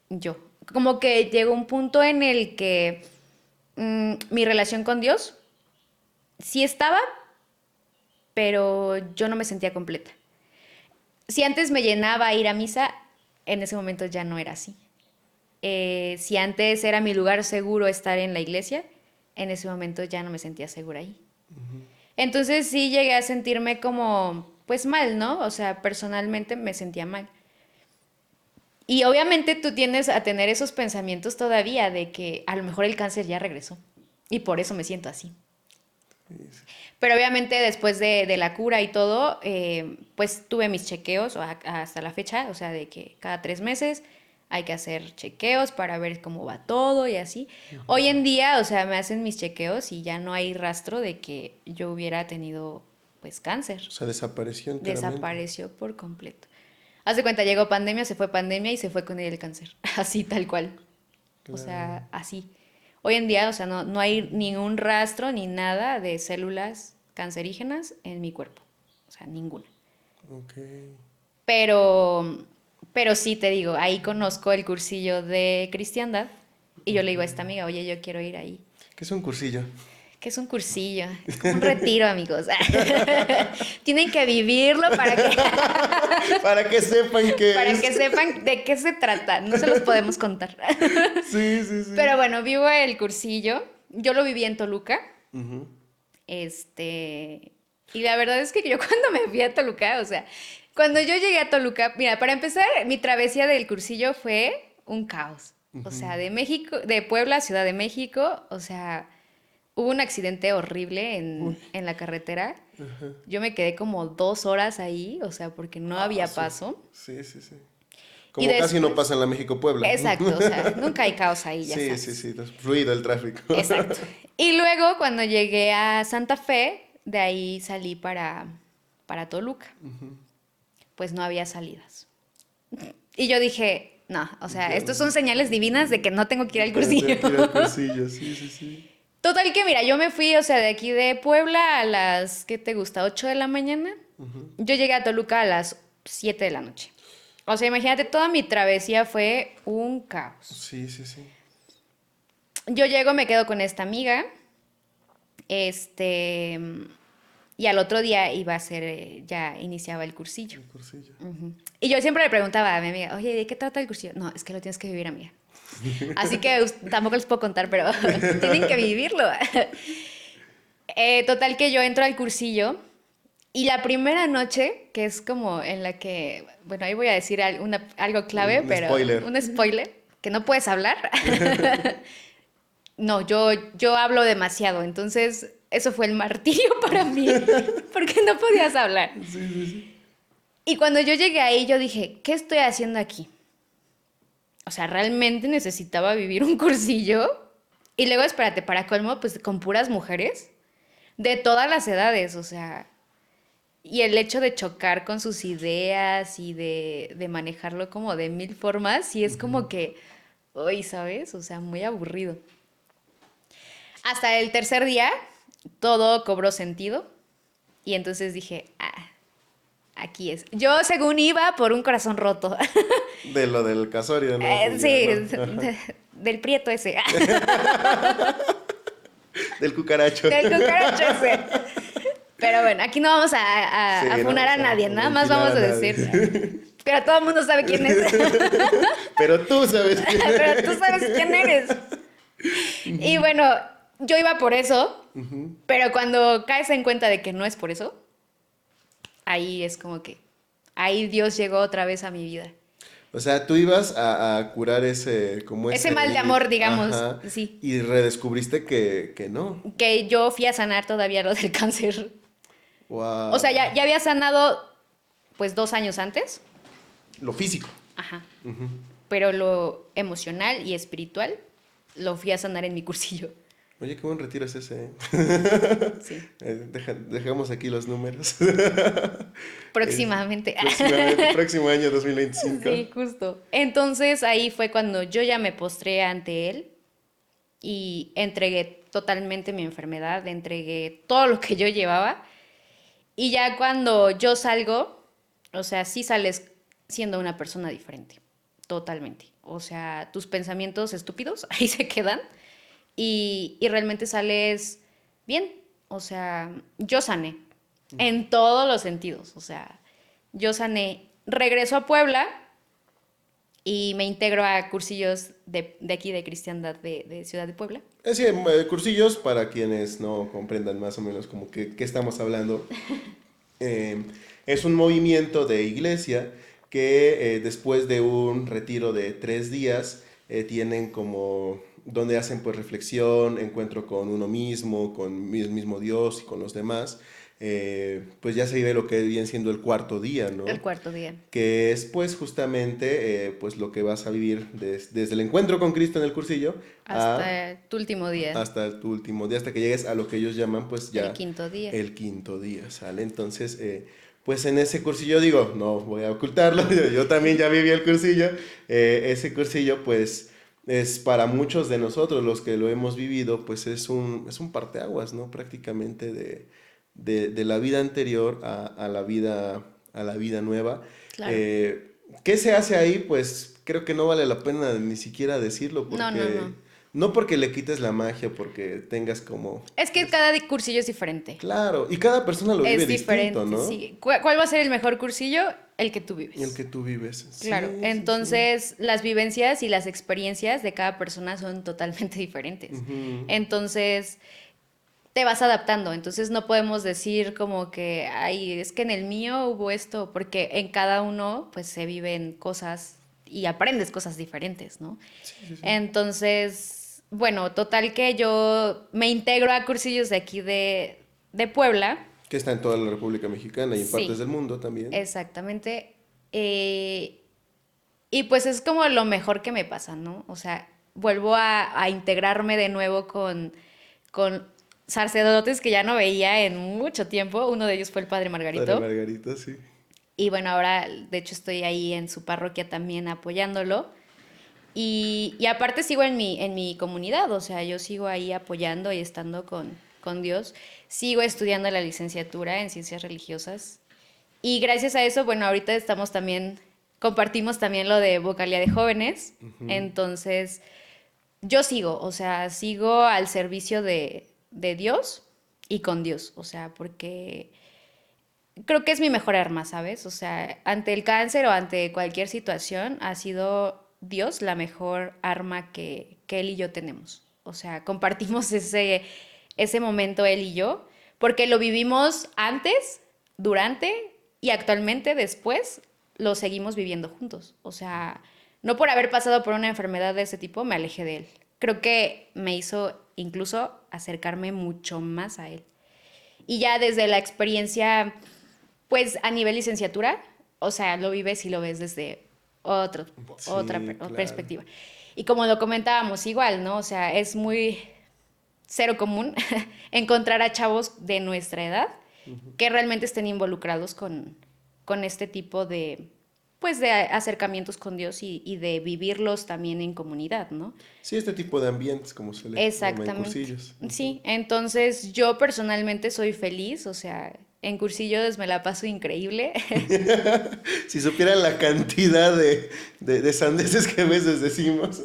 yo. Como que llegó un punto en el que mi relación con Dios sí estaba, pero yo no me sentía completa. Si antes me llenaba ir a misa, en ese momento ya no era así. Si antes era mi lugar seguro estar en la iglesia, en ese momento ya no me sentía segura ahí. Entonces sí llegué a sentirme como, pues mal, ¿no? O sea, personalmente me sentía mal. Y obviamente tú tienes a tener esos pensamientos todavía de que a lo mejor el cáncer ya regresó. Y por eso me siento así. Pero obviamente después de la cura y todo, pues tuve mis chequeos hasta la fecha, o sea, de que cada 3 meses hay que hacer chequeos para ver cómo va todo y así. Hoy en día, o sea, me hacen mis chequeos y ya no hay rastro de que yo hubiera tenido, pues, cáncer. O sea, desapareció enteramente. Desapareció por completo. Haz de cuenta, llegó pandemia, se fue pandemia y se fue con él el cáncer. Así, tal cual. O Claro. sea, así. Hoy en día, o sea, no hay ningún rastro ni nada de células cancerígenas en mi cuerpo. O sea, ninguna. Ok. Pero, pero sí te digo, ahí conozco el cursillo de cristiandad y yo le digo a esta amiga, oye, yo quiero ir ahí. ¿Qué es un cursillo? Que es un cursillo, es como un retiro, amigos. Tienen que vivirlo para que, Para que sepan qué para es. que sepan de qué se trata. No se los podemos contar. Sí, sí, sí. Pero bueno, vivo el cursillo. Yo lo viví en Toluca. Ujú. Y la verdad es que yo cuando me fui a Toluca, o sea, cuando yo llegué a Toluca, mira, para empezar, mi travesía del cursillo fue un caos. O sea, de México, de Puebla a Ciudad de México, o sea, hubo un accidente horrible Uy, en la carretera. ajá. Yo me quedé como 2 horas ahí, o sea, porque no había paso. Sí, sí, sí. Y Como casi no después, pasa en la México-Puebla. exacto, o sea, nunca hay caos ahí, ya Sí, sí, sabes. sí. Es fluido el tráfico. Exacto. Y luego, cuando llegué a Santa Fe, de ahí salí para Toluca. Pues no había salidas. Y yo dije, no, o sea, Ya estos no. son señales divinas de que no tengo que ir al Que no cursillo. tengo que ir al cursillo. Sí, sí, sí. Total que mira, yo me fui, o sea, de aquí de Puebla a las, ¿qué te gusta? 8 de la mañana. Yo llegué a Toluca a las 7 de la noche. O sea, imagínate, toda mi travesía fue un caos. Sí, sí, sí. Yo llego, me quedo con esta amiga, este, y al otro día iba a ser, ya iniciaba el cursillo. El cursillo. Y yo siempre le preguntaba a mi amiga, oye, ¿de qué trata el cursillo? No, es que lo tienes que vivir, amiga. Así que tampoco les puedo contar, pero tienen que vivirlo. Total que yo entro al cursillo y la primera noche, que es como en la que, bueno, ahí voy a decir algo clave, Un pero spoiler. un spoiler, que no puedes hablar. No, yo hablo demasiado, entonces eso fue el martirio para mí, porque no podías hablar. Sí, sí, sí. Y cuando yo llegué ahí, yo dije, ¿qué estoy haciendo aquí? O sea, ¿realmente necesitaba vivir un cursillo? Y luego, espérate, para colmo, pues con puras mujeres de todas las edades, o sea, y el hecho de chocar con sus ideas y de manejarlo como de mil formas, sí es como que, uy, ¿sabes? O sea, muy aburrido. Hasta el tercer día, todo cobró sentido y entonces dije, ah, aquí es. Yo según iba por un corazón roto. De lo del casorio, ¿no? Pues ya, Sí, ¿no? Ajá. del prieto ese, Del cucaracho. del cucaracho ese. Pero bueno, aquí no vamos Sí, a no funar a vamos nadie, a nada más ventilar vamos a a nadie. decir. Pero todo el mundo sabe quién es. Pero tú sabes quién Pero tú eres. sabes quién eres. Y bueno, yo iba por eso, pero cuando caes en cuenta de que no es por eso, ahí es como que, ahí Dios llegó otra vez a mi vida. O sea, tú ibas a curar como Ese ese mal de amor, digamos, ajá, sí. y redescubriste que no. Que yo fui a sanar todavía lo del cáncer. O sea, Wow. ya había sanado pues 2 años antes. Lo físico. Ajá. Pero lo emocional y espiritual lo fui a sanar en mi cursillo. Oye, qué buen retiro es ese, ¿eh? Sí. Dejamos aquí los números. Es- Próximamente. próximamente, próximo año 2025. Sí, justo. Entonces ahí fue cuando yo ya me postré ante él y entregué totalmente mi enfermedad, entregué todo lo que yo llevaba. Y ya cuando yo salgo, o sea, sí sales siendo una persona diferente, totalmente. O sea, tus pensamientos estúpidos ahí se quedan y realmente sales bien. O sea, yo sané en todos los sentidos. O sea, yo sané. Regreso a Puebla y me integro a cursillos de aquí de cristiandad de Ciudad de Puebla. Es decir, cursillos para quienes no comprendan más o menos como que, qué estamos hablando. Eh, es un movimiento de iglesia que después de un retiro de 3 días tienen como donde hacen pues reflexión, encuentro con uno mismo, con el mismo Dios y con los demás. Pues ya se vive lo que viene siendo el cuarto día, El ¿no? cuarto día. Que es pues justamente pues lo que vas a vivir desde el encuentro con Cristo en el cursillo Hasta tu último día. hasta tu último día, hasta que llegues a lo que ellos llaman pues El ya quinto día. el quinto día, ¿sale? Entonces, pues en ese cursillo digo, no voy a ocultarlo, yo también ya viví el cursillo, ese cursillo pues es para muchos de nosotros, los que lo hemos vivido, pues es un parteaguas, ¿no? Prácticamente de la vida anterior a la vida nueva. Claro. ¿Qué se hace ahí? Pues creo que no vale la pena ni siquiera decirlo No, no, porque no. No porque le quites la magia, porque tengas como... Es que cada cursillo es diferente. Claro, y cada persona lo vive Es distinto, diferente, ¿no? sí. ¿Cuál va a ser el mejor cursillo? El que tú Y el vives. que tú vives. Claro, Sí, sí, sí. entonces las vivencias y las experiencias de cada persona son totalmente diferentes. Ujú. Entonces te vas adaptando, entonces no podemos decir como que, ay, es que en el mío hubo esto, porque en cada uno pues se viven cosas y aprendes cosas diferentes, ¿no? Sí, sí, sí. Entonces, bueno, total que yo me integro a cursillos de aquí de Puebla. Que está en toda la República Mexicana y en partes Sí, del mundo también. exactamente. Y pues es como lo mejor que me pasa, ¿no? O sea, vuelvo a integrarme de nuevo con sacerdotes que ya no veía en mucho tiempo. Uno de ellos fue el Padre Padre Margarito. Margarita, sí. Y bueno, ahora de hecho estoy ahí en su parroquia también apoyándolo. Y aparte sigo en mi comunidad, o sea, yo sigo ahí apoyando y estando con Dios. Sigo estudiando la licenciatura en ciencias religiosas. Y gracias a eso, bueno, ahorita estamos también, compartimos también lo de vocalía de jóvenes. Ujú. Entonces, yo sigo, o sea, sigo al servicio de Dios y con Dios, o sea, porque creo que es mi mejor arma, ¿sabes? O sea, ante el cáncer o ante cualquier situación, ha sido Dios la mejor arma que él y yo tenemos. O sea, compartimos ese momento él y yo, porque lo vivimos antes, durante y actualmente después lo seguimos viviendo juntos. O sea, no por haber pasado por una enfermedad de ese tipo me alejé de él. Creo que me hizo incluso acercarme mucho más a él. Y ya desde la experiencia pues a nivel licenciatura, o sea, lo vives y lo ves desde otro, Sí, claro. perspectiva. Y como lo comentábamos, igual, ¿no? O sea, es muy cero común encontrar a chavos de nuestra edad que realmente estén involucrados con este tipo pues, de acercamientos con Dios y de vivirlos también en comunidad, ¿no? Sí, este tipo de ambientes, como se le llama en Exactamente. cursillos. Ujú. Sí, entonces yo personalmente soy feliz, o sea, en cursillos me la paso increíble. Si supieran la cantidad de sandeces que a veces decimos.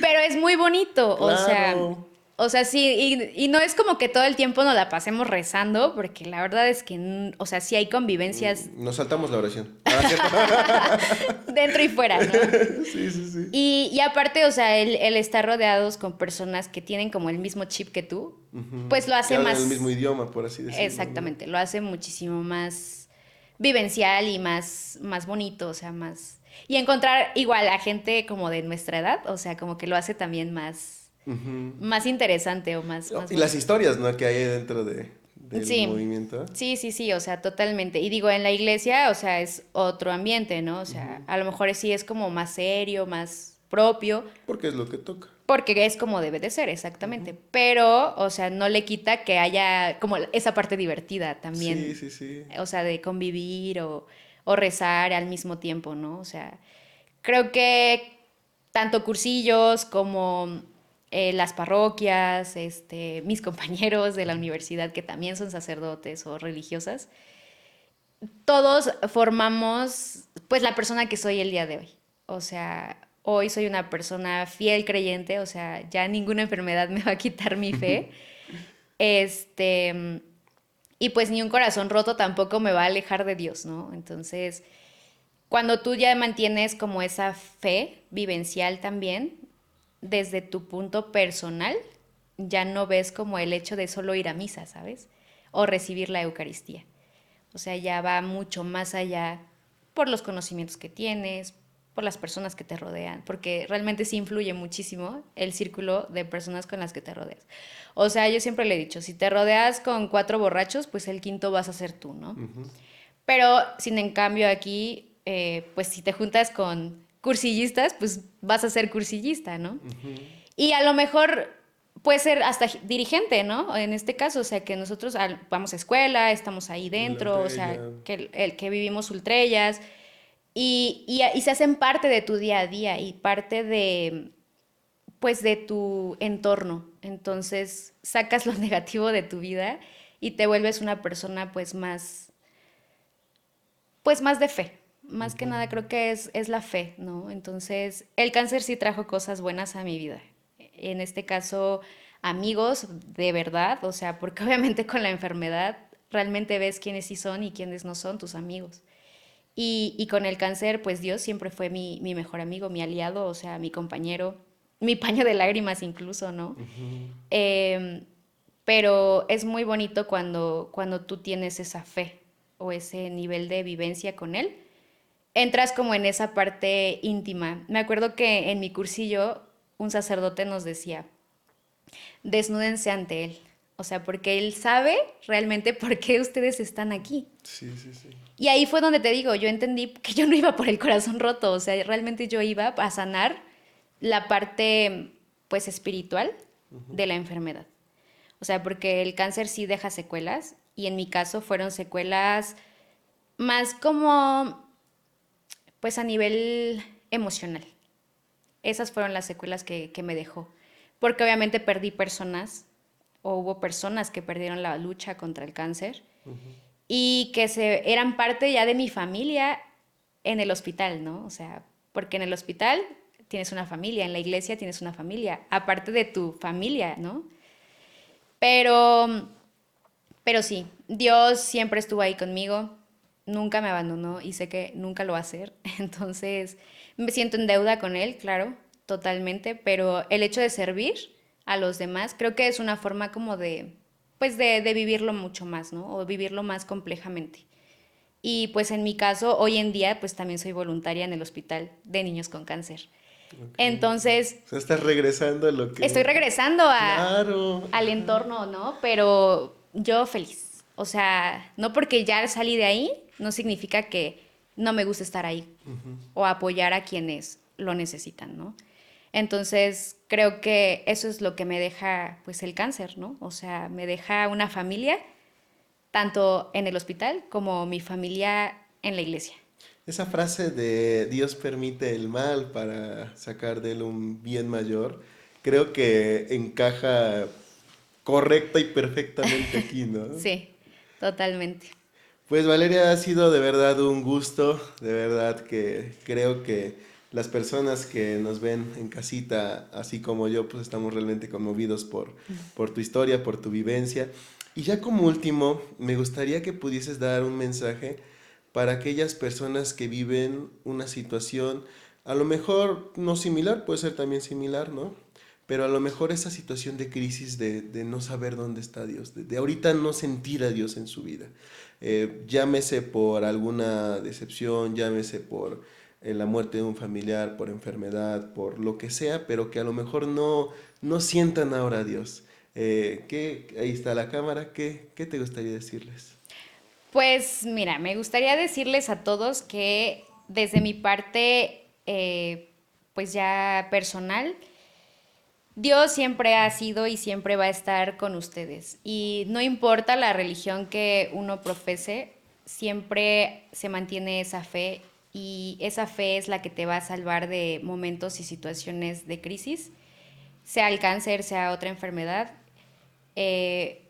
Pero es muy bonito, Claro. o sea, sí, y no es como que todo el tiempo nos la pasemos rezando, porque la verdad es que, o sea, sí hay convivencias Nos saltamos la oración. Ah, ¿cierto? dentro y fuera, ¿no? Sí, sí, sí. Y aparte, o sea, el estar rodeados con personas que tienen como el mismo chip que tú, Ujú. pues lo Que hace hablan el mismo más, idioma, por así decirlo, ¿no? exactamente, lo hace muchísimo más vivencial y más bonito, o sea, más... Y encontrar igual a gente como de nuestra edad, o sea, como que lo hace también Ujú. más interesante o más Y las bonito. historias, ¿no? Que hay dentro del Sí, movimiento. sí, o sea, totalmente. Y digo, en la iglesia, o sea, es otro ambiente, ¿no? O sea, Ujú. a lo mejor sí es como más serio, más propio, Porque es lo que toca. porque es como debe de ser, exactamente. Pero, o sea, no le quita que haya como esa parte divertida Sí, también, sí, sí. o sea, de convivir o rezar al mismo tiempo, ¿no? O sea, creo que tanto cursillos como las parroquias, mis compañeros de la universidad que también son sacerdotes o religiosas, todos formamos pues la persona que soy el día de hoy. O sea, hoy soy una persona fiel creyente, o sea, ya ninguna enfermedad me va a quitar mi fe. Este, y pues ni un corazón roto tampoco me va a alejar de Dios, ¿no? Entonces, cuando tú ya mantienes como esa fe vivencial también, desde tu punto personal, ya no ves como el hecho de solo ir a misa, ¿sabes? O recibir la Eucaristía. O sea, ya va mucho más allá por los conocimientos que tienes, por las personas que te rodean, porque realmente sí influye muchísimo el círculo de personas con las que te rodeas. O sea, yo siempre le he dicho, si te rodeas con 4 borrachos, pues el quinto vas a ser tú, ¿no? Ujú. Pero, sin en cambio, aquí, pues si te juntas con cursillistas, pues vas a ser cursillista, ¿no? Ujú. Y a lo mejor puede ser hasta dirigente, ¿no? En este caso, o sea, que nosotros vamos a escuela, estamos ahí La dentro, o sea, Ultrella. que el que vivimos ultrellas y se hacen parte de tu día a día y parte pues, de tu entorno. Entonces, sacas lo negativo de tu vida y te vuelves una persona, pues, más de fe. Más que nada creo que es la fe, ¿no? Entonces, el cáncer sí trajo cosas buenas a mi vida. en este caso amigos de verdad, o sea, porque obviamente con la enfermedad realmente ves quiénes sí son y quiénes no son tus amigos. Y con el cáncer, pues Dios siempre fue mi mejor amigo, mi aliado, o sea, mi compañero, mi paño de lágrimas incluso, ¿no? Ujú. Em, pero es muy bonito cuando tú tienes esa fe o ese nivel de vivencia con él. Entras como en esa parte íntima. Me acuerdo que en mi cursillo un sacerdote nos decía, desnúdense ante él. O sea, porque él sabe realmente por qué ustedes están aquí. Sí, sí, sí. Y ahí fue donde te digo, yo entendí que yo no iba por el corazón roto, o sea, realmente yo iba a sanar la parte, pues, espiritual Ujú. de la enfermedad. O sea, porque el cáncer sí deja secuelas y en mi caso fueron secuelas más como, pues, a nivel emocional. Esas fueron las secuelas que me dejó. Porque obviamente perdí personas o hubo personas que perdieron la lucha contra el cáncer Ujú. y que eran parte ya de mi familia en el hospital, ¿no? O sea, porque en el hospital tienes una familia, en la iglesia tienes una familia, aparte de tu familia, ¿no? Pero, pero sí, Dios siempre estuvo ahí conmigo, nunca me abandonó y sé que nunca lo va a hacer, entonces me siento en deuda con Él, claro, totalmente, pero el hecho de servir a los demás creo que es una forma como de, pues de vivirlo mucho más, ¿no? O vivirlo más complejamente. Y pues en mi caso, hoy en día, pues también soy voluntaria en el Hospital de Niños con Cáncer. Ok. Entonces, O sea, estás regresando a lo estoy que... regresando Claro. al Ajá. entorno, ¿no? Pero yo feliz. O sea, no porque ya salí de ahí, no significa que no me gusta estar ahí Ujú. o apoyar a quienes lo necesitan, ¿no? Entonces, creo que eso es lo que me deja, pues, el cáncer, ¿no? O sea, me deja una familia, tanto en el hospital como mi familia en la iglesia. Esa frase de Dios permite el mal para sacar de él un bien mayor, creo que encaja correcta y perfectamente aquí, ¿no? Sí, totalmente. Pues Valeria, ha sido de verdad un gusto, de verdad que creo que las personas que nos ven en casita, así como yo, pues estamos realmente conmovidos por tu historia, por tu vivencia. Y ya como último, me gustaría que pudieses dar un mensaje para aquellas personas que viven una situación, a lo mejor no similar, puede ser también similar, ¿no? Pero a lo mejor esa situación de crisis de no saber dónde está Dios, de ahorita no sentir a Dios en su vida. Llámese por alguna decepción, llámese por la muerte de un familiar, por enfermedad, por lo que sea, pero que a lo mejor no sientan ahora a Dios. Ahí está la cámara, ¿qué te gustaría decirles? Pues mira, me gustaría decirles a todos que desde mi parte, pues ya personal, Dios siempre ha sido y siempre va a estar con ustedes. Y no importa la religión que uno profese, siempre se mantiene esa fe y esa fe es la que te va a salvar de momentos y situaciones de crisis, sea el cáncer, sea otra enfermedad.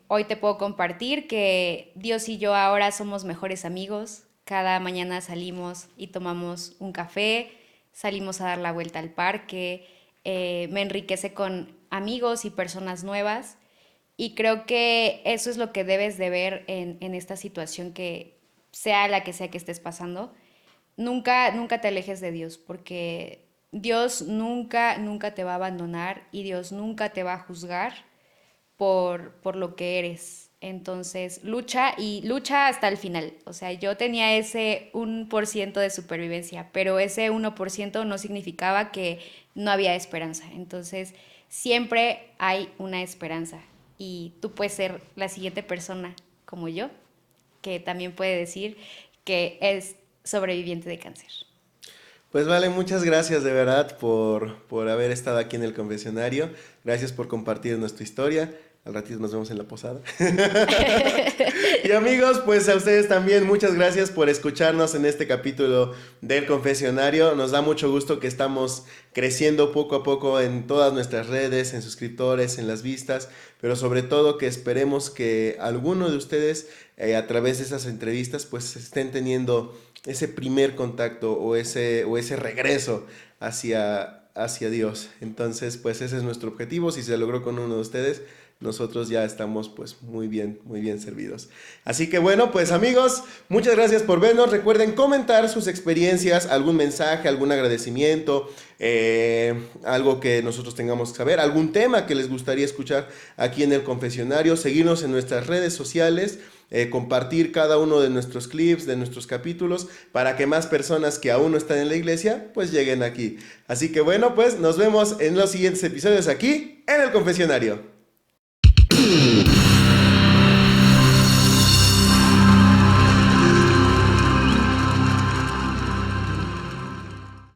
Hoy te puedo compartir que Dios y yo ahora somos mejores amigos. Cada mañana salimos y tomamos un café, salimos a dar la vuelta al parque, me enriquece con amigos y personas nuevas y creo que eso es lo que debes de ver en esta situación que sea la que sea que estés pasando. Nunca, nunca te alejes de Dios porque Dios nunca, nunca te va a abandonar y Dios nunca te va a juzgar por lo que eres. Entonces, lucha y lucha hasta el final. O sea, yo tenía ese 1% de supervivencia, pero ese 1% no significaba que no había esperanza. Entonces, siempre hay una esperanza y tú puedes ser la siguiente persona como yo, que también puede decir que es sobreviviente de cáncer. Pues vale, muchas gracias de verdad por haber estado aquí en el confesionario. Gracias por compartir nuestra historia. Al ratito nos vemos en la posada. Y amigos, pues a ustedes también muchas gracias por escucharnos en este capítulo del confesionario. Nos da mucho gusto que estamos creciendo poco a poco en todas nuestras redes, en suscriptores, en las vistas, pero sobre todo que esperemos que alguno de ustedes a través de esas entrevistas pues estén teniendo ese primer contacto o ese regreso hacia Dios. Entonces, pues ese es nuestro objetivo. Si se logró con uno de ustedes, nosotros ya estamos pues muy bien servidos. Así que bueno, pues amigos, muchas gracias por vernos. Recuerden comentar sus experiencias, algún mensaje, algún agradecimiento, algo que nosotros tengamos que saber, algún tema que les gustaría escuchar aquí en el confesionario, seguirnos en nuestras redes sociales, compartir cada uno de nuestros clips, de nuestros capítulos, para que más personas que aún no están en la iglesia, pues lleguen aquí. Así que bueno, pues nos vemos en los siguientes episodios aquí en el confesionario.